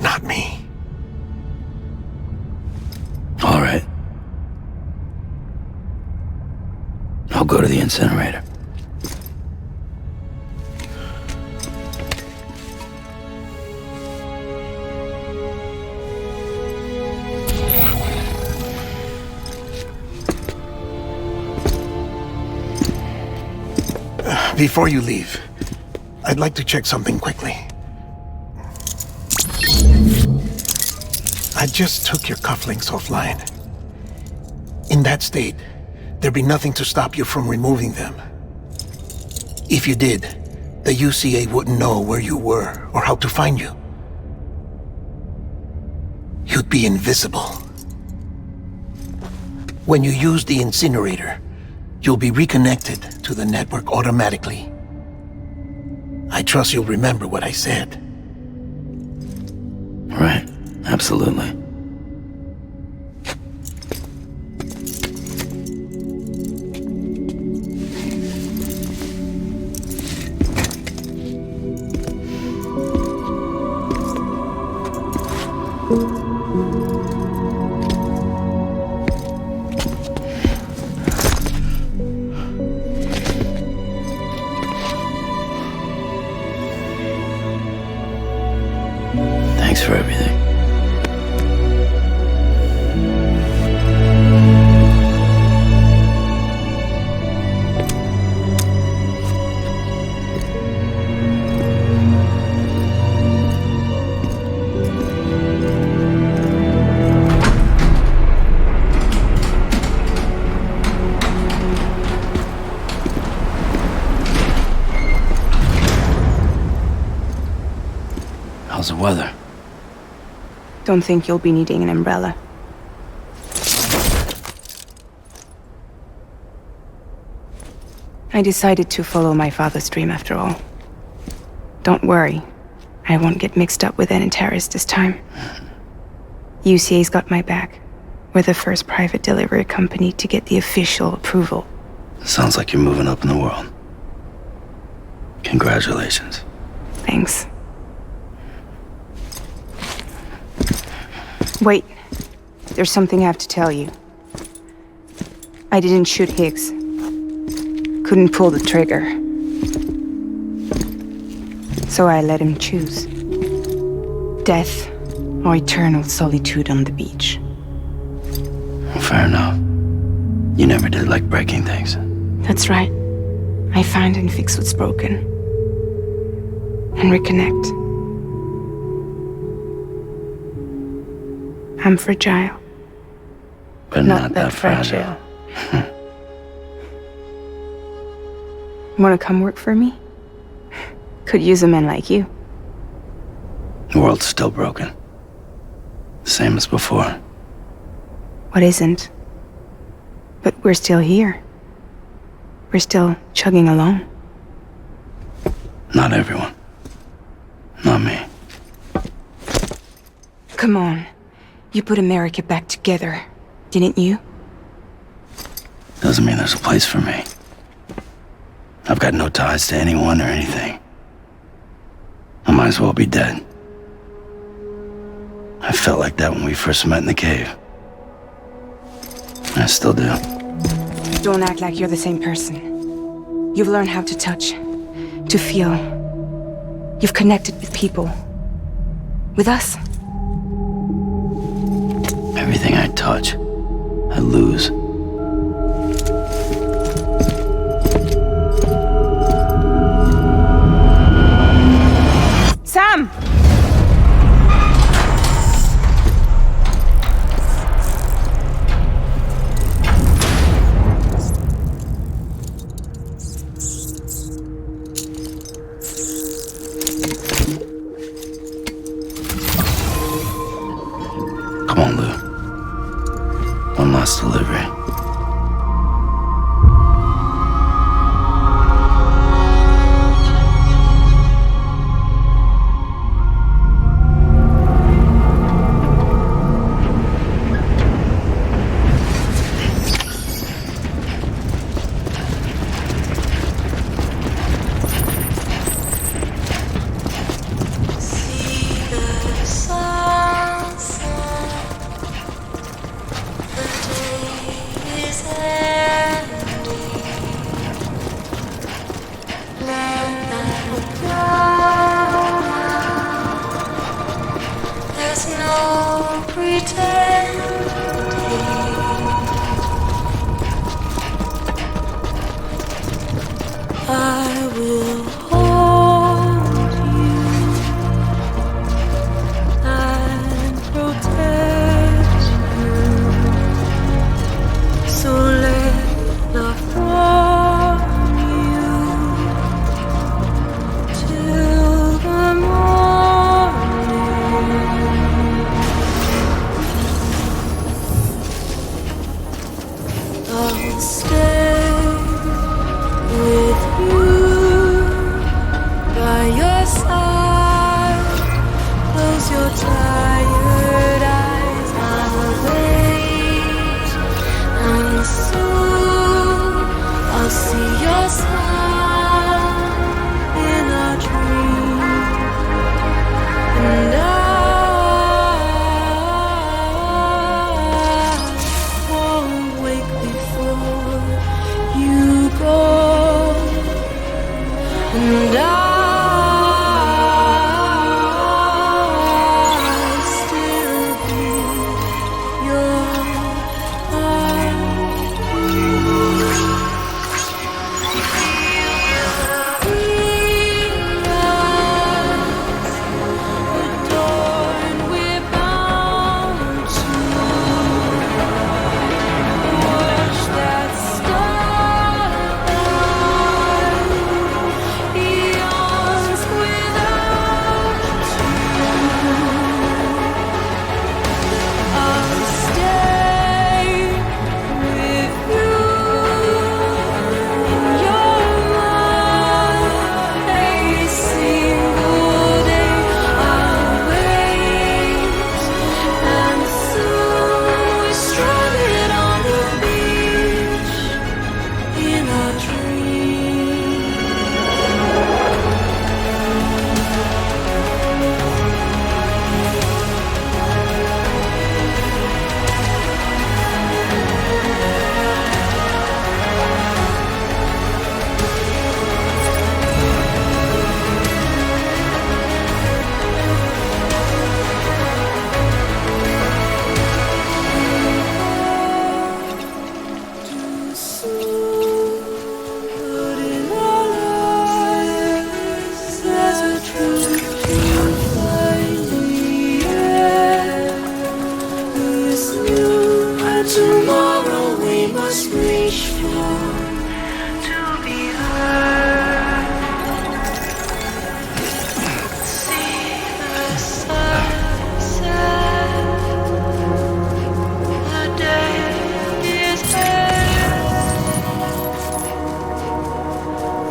Not me. All right. I'll go to the incinerator. Before you leave, I'd like to check something quickly. I just took your cufflinks offline. In that state, there'd be nothing to stop you from removing them. If you did, the UCA wouldn't know where you were or how to find you. You'd be invisible. When you use the incinerator, you'll be reconnected to the network automatically. I trust you'll remember what I said. Right. Absolutely. Thanks for everything. How's the weather? Don't think you'll be needing an umbrella. I decided to follow my father's dream after all. Don't worry, I won't get mixed up with any terrorists this time. UCA's got my back. We're the first private delivery company to get the official approval. Sounds like you're moving up in the world. Congratulations. Thanks. Wait, there's something I have to tell you. I didn't shoot Higgs. Couldn't pull the trigger. So I let him choose. Death or eternal solitude on the beach. Well, fair enough. You never did like breaking things. That's right. I find and fix what's broken. And reconnect. I'm fragile. But not that fragile. Wanna come work for me? Could use a man like you. The world's still broken. Same as before. What isn't? But we're still here. We're still chugging along. Not everyone. Not me. Come on. You put America back together, didn't you? Doesn't mean there's a place for me. I've got no ties to anyone or anything. I might as well be dead. I felt like that when we first met in the cave. I still do. Don't act like you're the same person. You've learned how to touch, to feel. You've connected with people. With us. Everything I touch, I lose. Sam! Come on, Lou. One last delivery. tired eyes, I'll wait, and soon I'll see your smile in a dream, and I won't wake before you go, and I'll still be your adorned, we're bound to watch that starlight yawns without you. I'll stay with you in your mind a single day. I'll wait, and soon we're stranded on the beach in a dream. Too soon, but in our lives there's a truth to find the end. This new and tomorrow we must reach for to be heard. See the sunset. The day is here.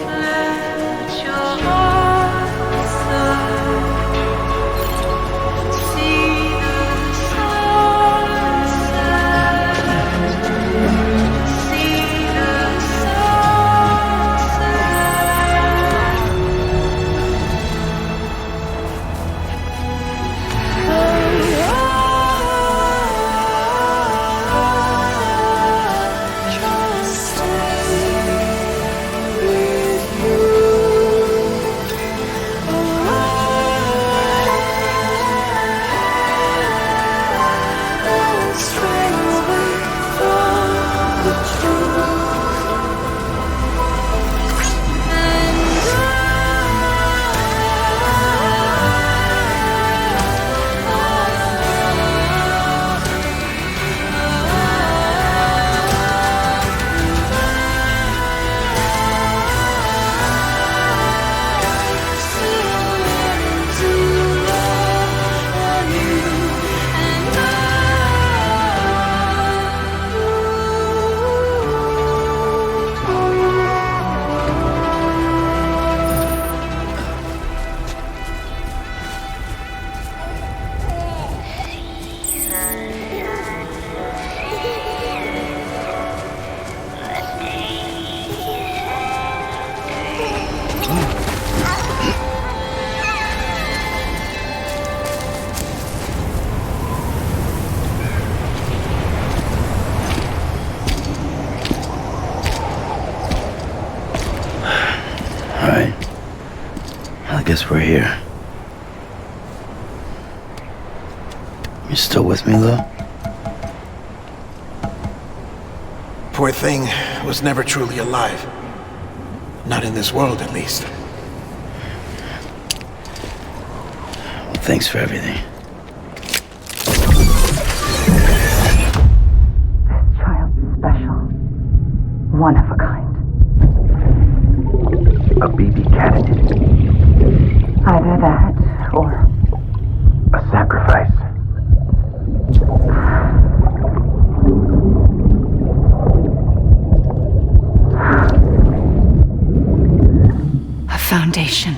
Let your heart see the sunset. See the Alright. I guess we're here. You still with me, though? Poor thing was never truly alive. Not in this world, at least. Well, thanks for everything. This child's special. One of a kind. A BB candidate. Either that, or A sacrifice. a foundation.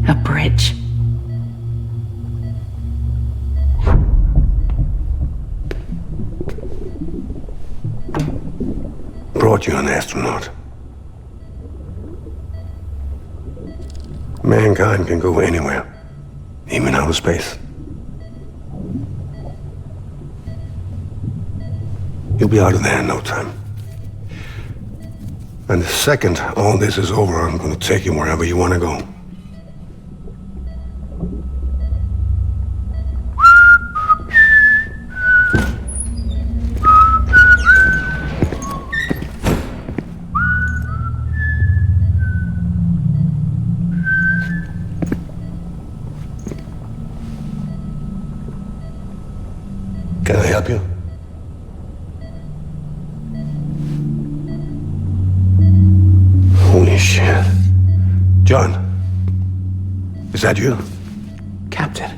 A bridge. thought you an astronaut. Mankind can go anywhere, even outer space. You'll be out of there in no time. And the second all this is over, I'm gonna take you wherever you wanna go. Can I help you? Holy shit. John, is that you? Captain,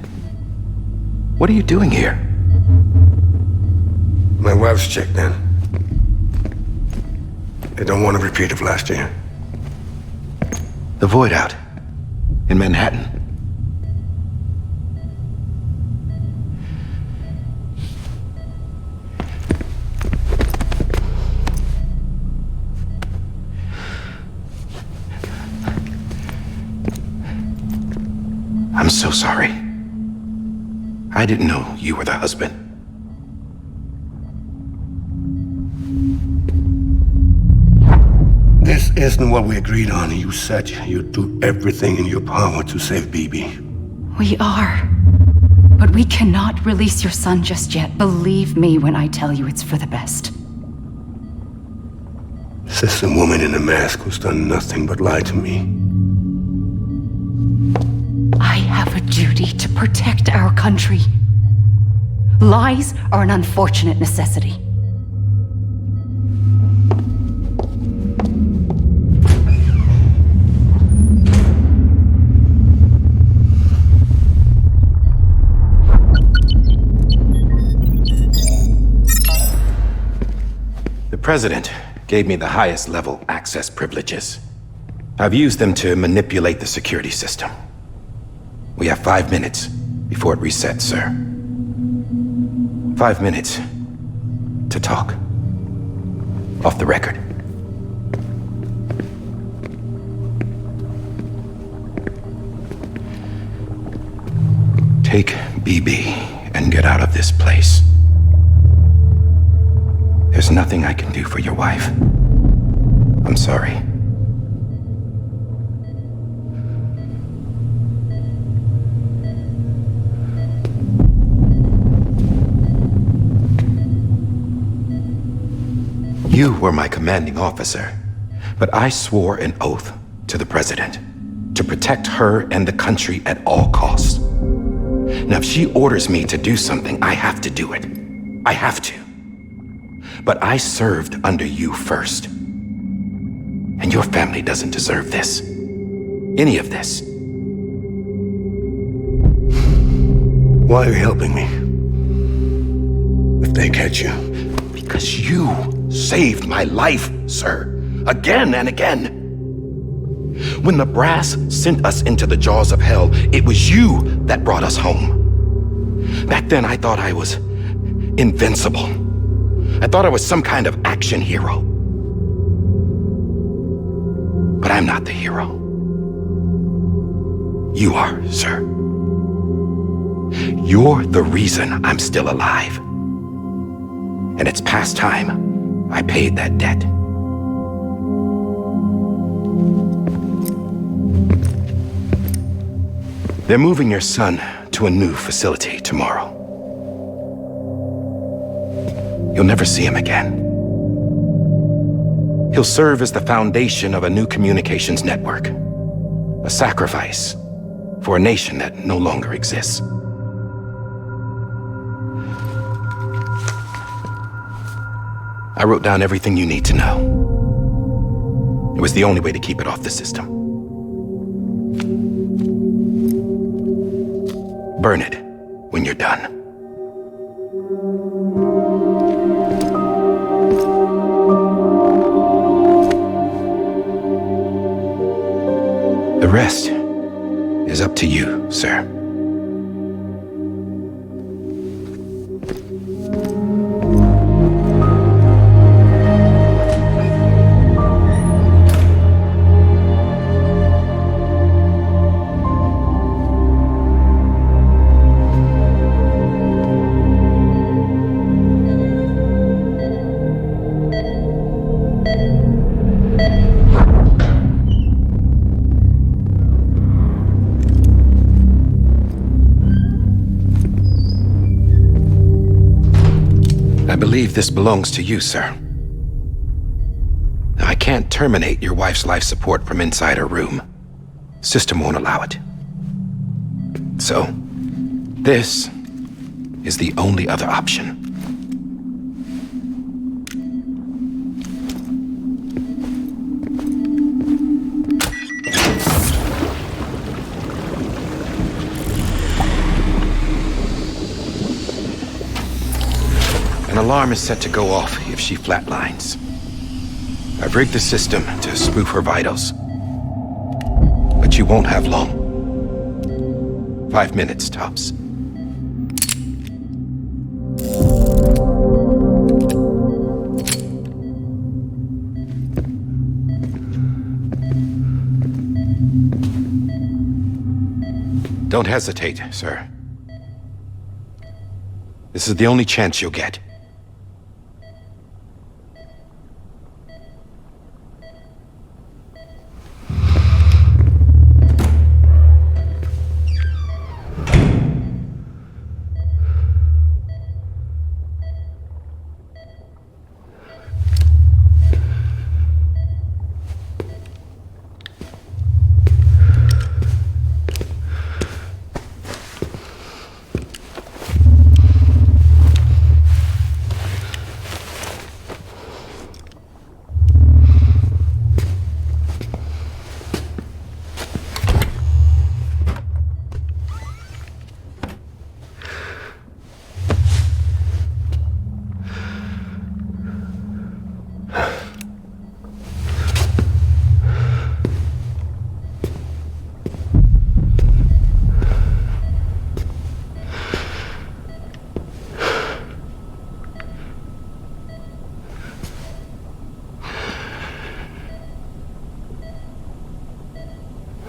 what are you doing here? My wife's checked in. They don't want a repeat of last year. The Void out in Manhattan. I'm so sorry. I didn't know you were the husband. This isn't what we agreed on. You said you'd do everything in your power to save BB. We are. But we cannot release your son just yet. Believe me when I tell you it's for the best. This is a woman in a mask who's done nothing but lie to me. I have a duty to protect our country. Lies are an unfortunate necessity. The President gave me the highest level access privileges. I've used them to manipulate the security system. We have 5 minutes before it resets, sir. 5 minutes to talk. Off the record. Take BB and get out of this place. There's nothing I can do for your wife. I'm sorry. You were my commanding officer, but I swore an oath to the President to protect her and the country at all costs. Now, if she orders me to do something, I have to do it. I have to. But I served under you first. And your family doesn't deserve this. Any of this. Why are you helping me? If they catch you. Because you saved my life, sir. Again and again. When the brass sent us into the jaws of hell, it was you that brought us home. Back then, I thought I was invincible. I thought I was some kind of action hero. But I'm not the hero. You are, sir. You're the reason I'm still alive. And it's past time I paid that debt. They're moving your son to a new facility tomorrow. You'll never see him again. He'll serve as the foundation of a new communications network. A sacrifice for a nation that no longer exists. I wrote down everything you need to know. It was the only way to keep it off the system. Burn it when you're done. The rest is up to you, sir. believe this belongs to you, sir. I can't terminate your wife's life support from inside her room. System won't allow it. So, this is the only other option. An alarm is set to go off if she flatlines. I've rigged the system to spoof her vitals. But you won't have long. 5 minutes, tops. Don't hesitate, sir. This is the only chance you'll get.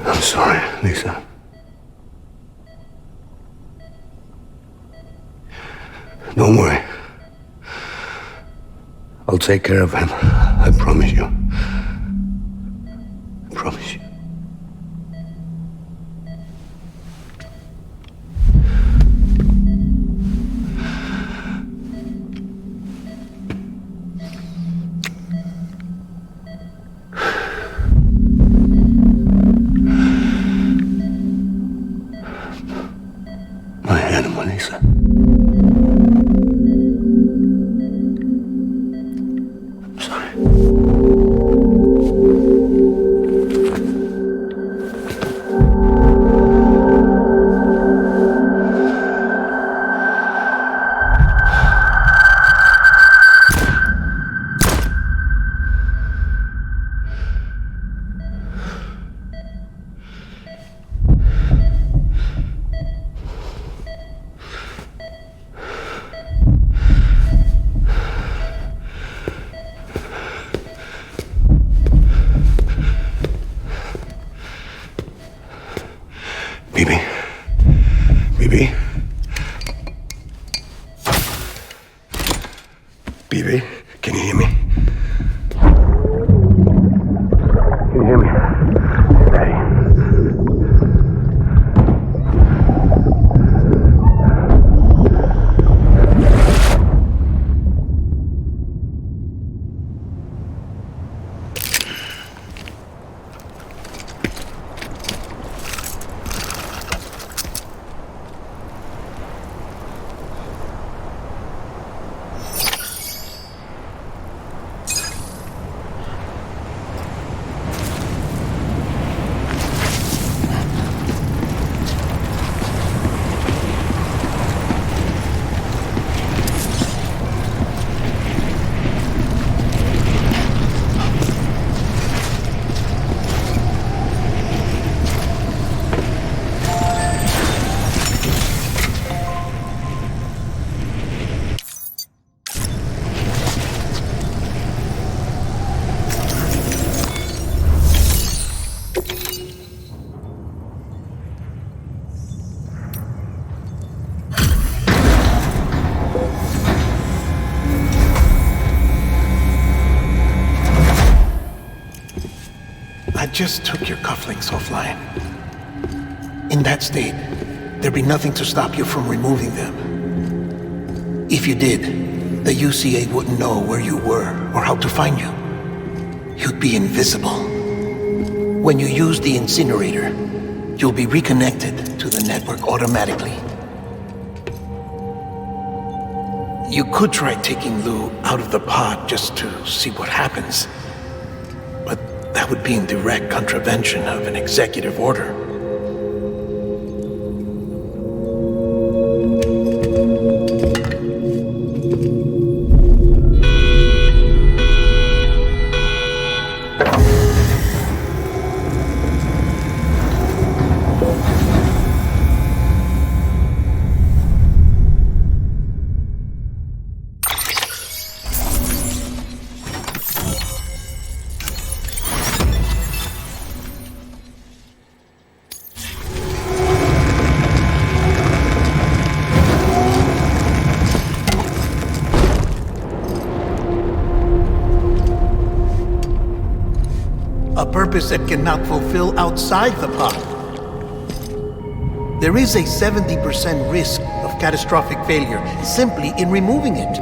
I'm sorry, Lisa. Don't worry. I'll take care of him. I promise you. I promise you. My animal, Lisa. I'm sorry. Bibi. Bibi. Bibi, can you hear me? Can you hear me? Daddy. I just took your cufflinks offline. In that state, there'd be nothing to stop you from removing them. If you did, the UCA wouldn't know where you were or how to find you. You'd be invisible. When you use the incinerator, you'll be reconnected to the network automatically. You could try taking Lou out of the pod just to see what happens. But that would be in direct contravention of an executive order. That cannot fulfill outside the pod. There is a 70% risk of catastrophic failure simply in removing it.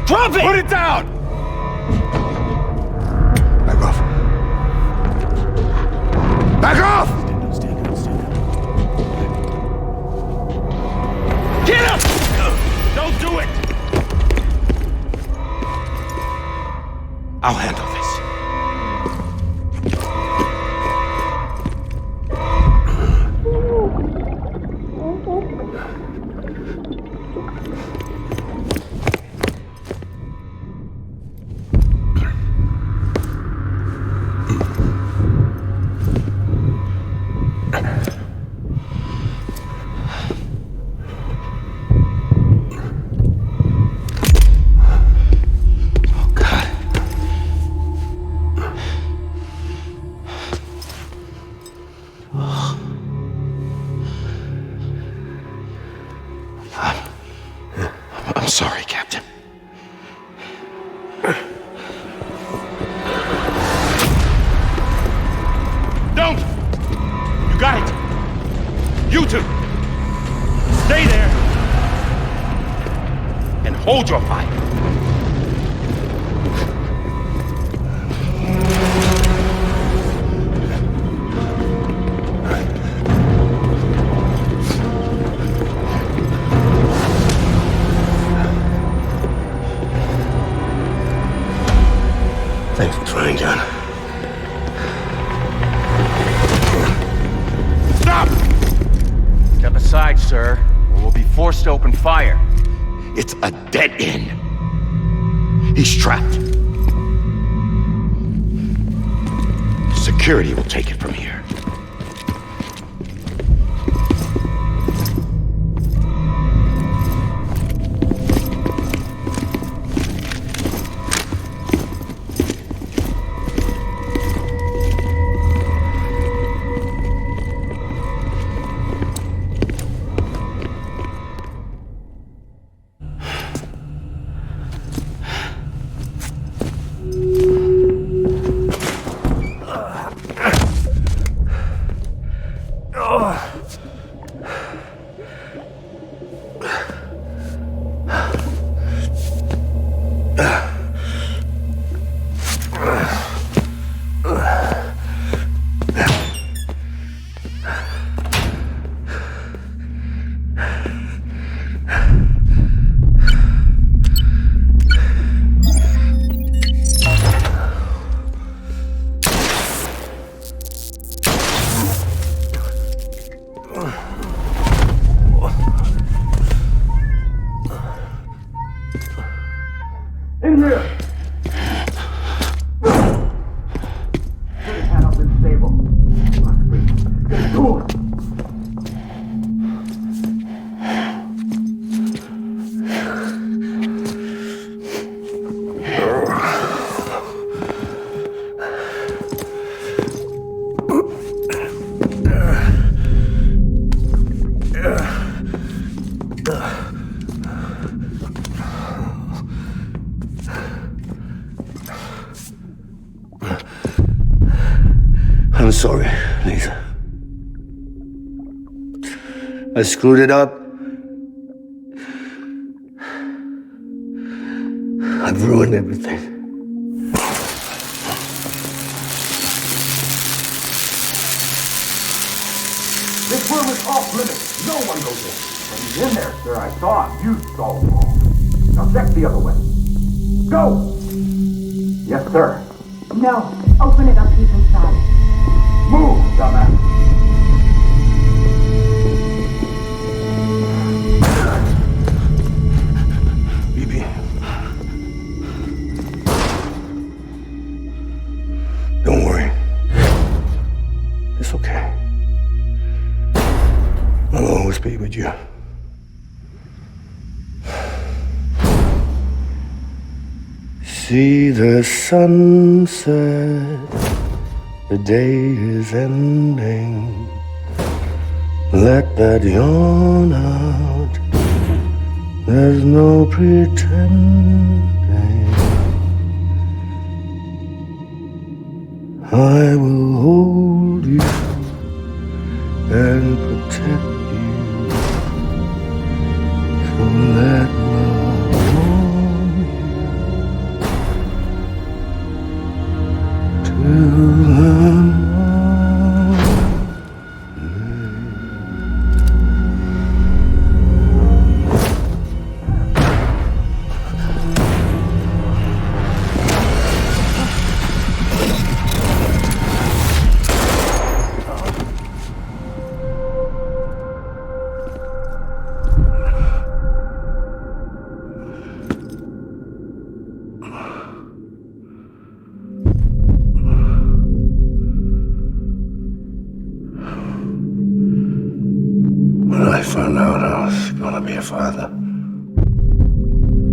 Drop it! Put it down! Back off. Back off! Get up! Don't do it! I'll handle this. I'm sorry, Captain. Don't! You got it! You two! Stay there! And hold your fire! Thanks for trying, John. Stop! Step aside, sir, or we'll be forced to open fire. It's a dead end. He's trapped. Security will take it from here. I'm sorry, Lisa. I screwed it up. I've ruined everything. This room is off limits. No one goes in. But he's in there, sir. I saw him. You saw him all. Now check the other way. Go! Yes, sir. No, open it up, he's inside. Move, dumbass! Bibi. Don't worry. It's okay. I'll always be with you. See the sunset, the day is ending. Let that yawn out, there's no pretending. I will hold you and protect you from that love on you till the When I found out I was gonna be a father,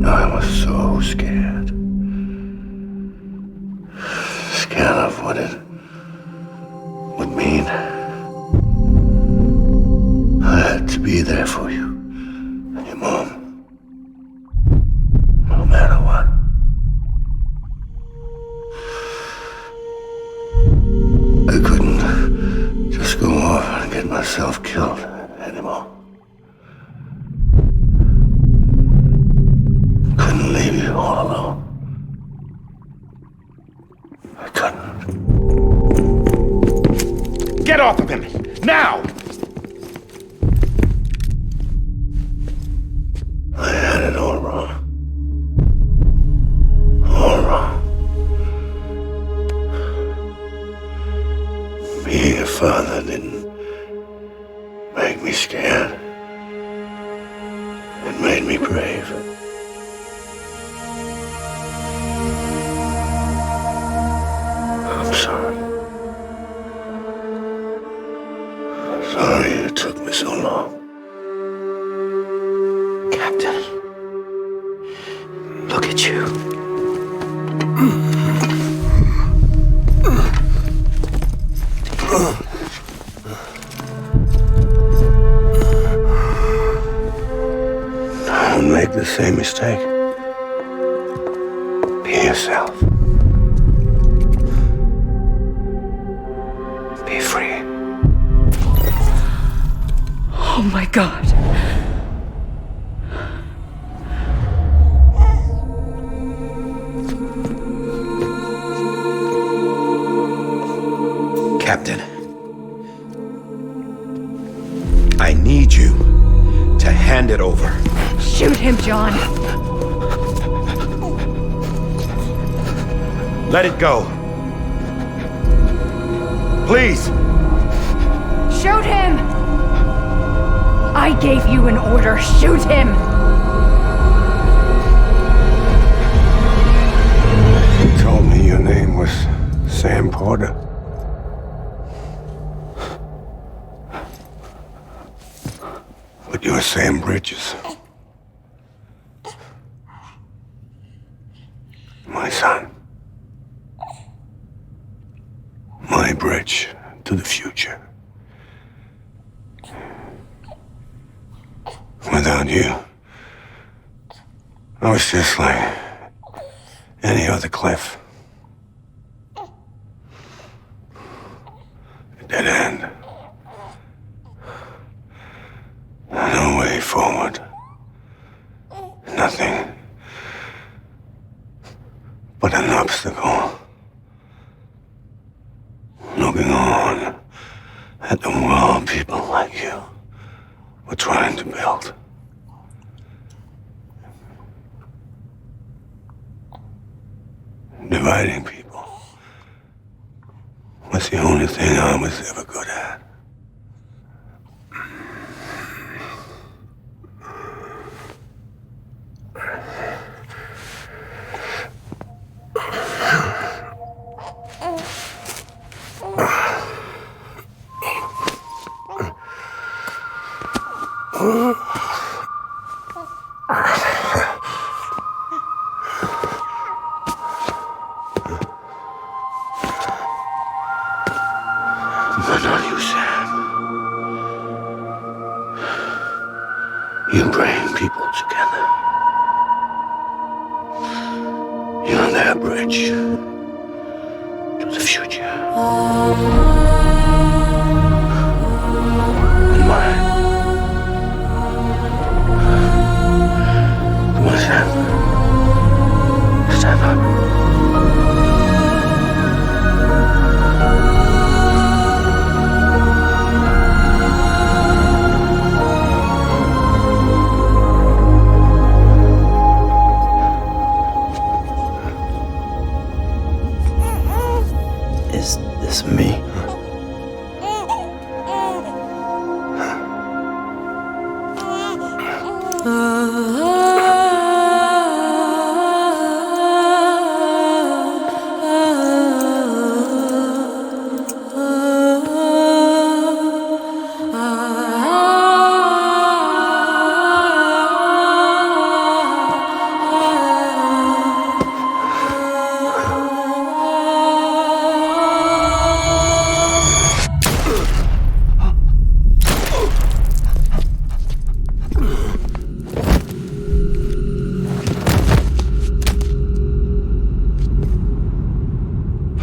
I was so scared. Scared of what it would mean. I had to be there for you and your mom, no matter what. I couldn't just go off and get myself killed anymore. Couldn't leave you all alone. I couldn't. Get off of him! Now! I had it all wrong. All wrong. father didn't make me scared. It made me brave. I'm sorry. Sorry it took me so long. Captain, look at you. Don't make the same mistake. Be yourself. Be free. Oh my God. Captain, I need you to hand it over. Shoot him, John. Let it go. Please. Shoot him! I gave you an order. Shoot him! You told me your name was Sam Porter. But you're Sam Bridges. My son. My bridge to the future. Without you, I was just like any other Cliff. A dead end. No way forward. Nothing but an obstacle. Looking on at the world people like you were trying to build. Dividing people was the only thing I was ever good at. But not you, Sam. You bring people together. You're their bridge to the future. And mine. Come on, Sam. Stand up. Is this me?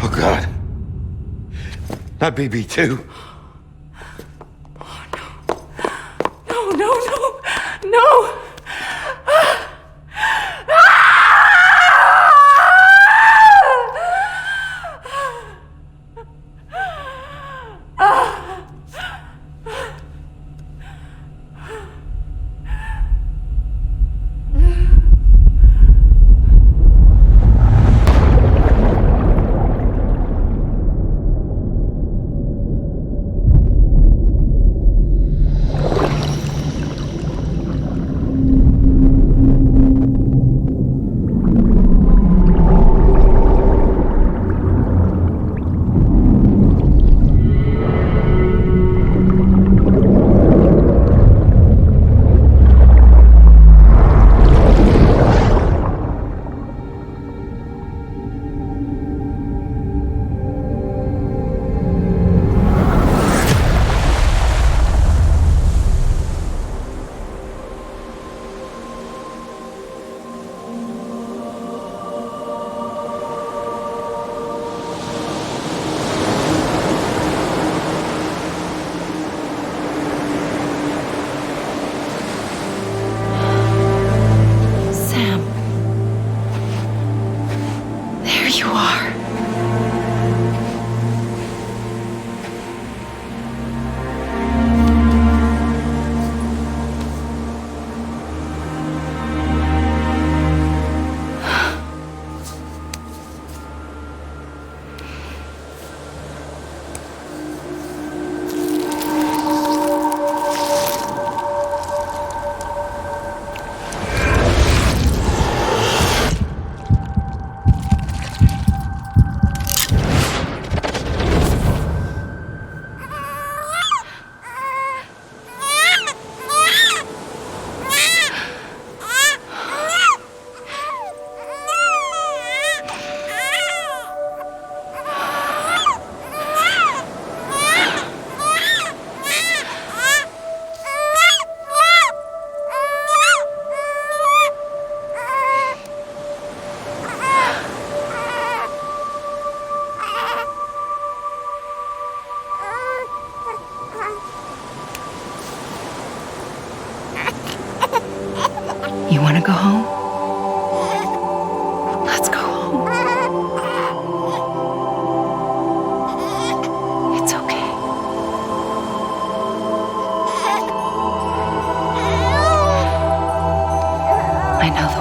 Oh, God. Not BB2. No, no, no, no!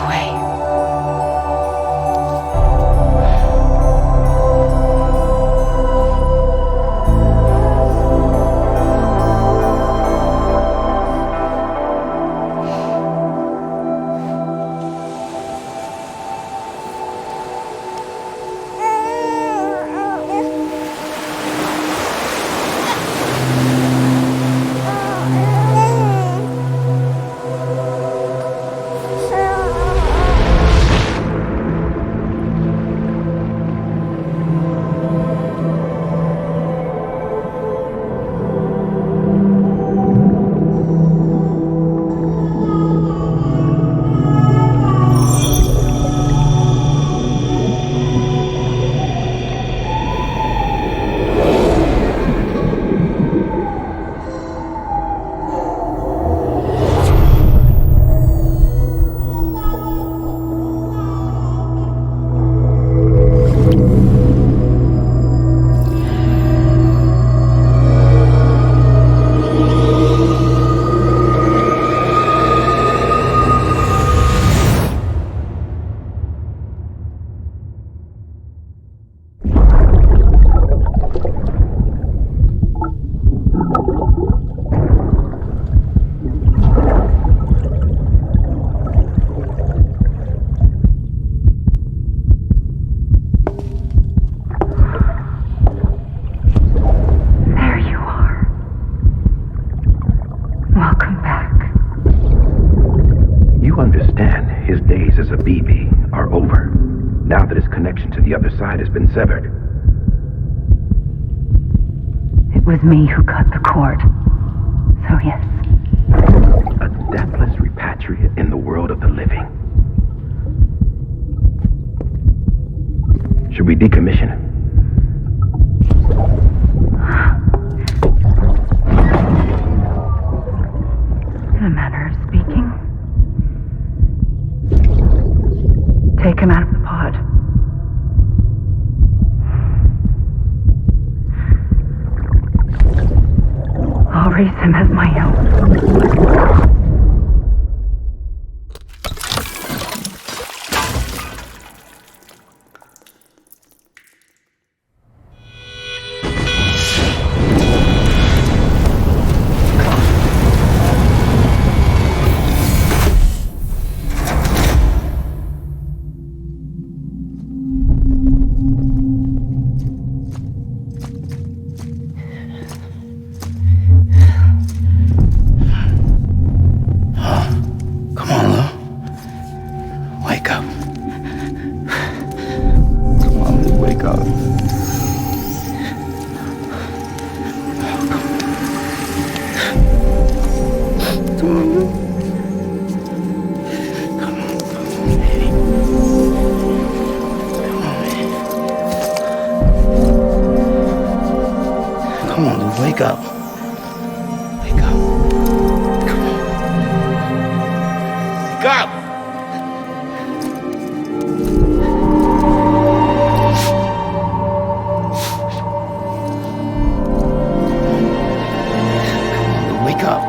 away. The other side has been severed. It was me who cut the cord. So yes. A deathless repatriate in the world of the living. Should we decommission him? In a manner of speaking. Take him out of the pod. I'll raise him as my own. Wake up. Wake up. Come on. Wake up! Wake up.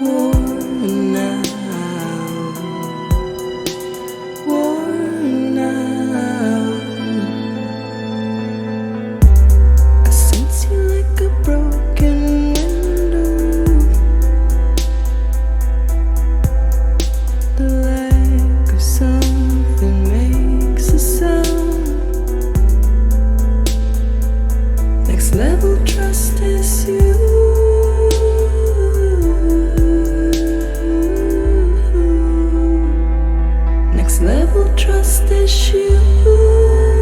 worn out, worn out. I sense you like a broken window, the lack of something makes a sound. Next level trust is you. Next level trust is you.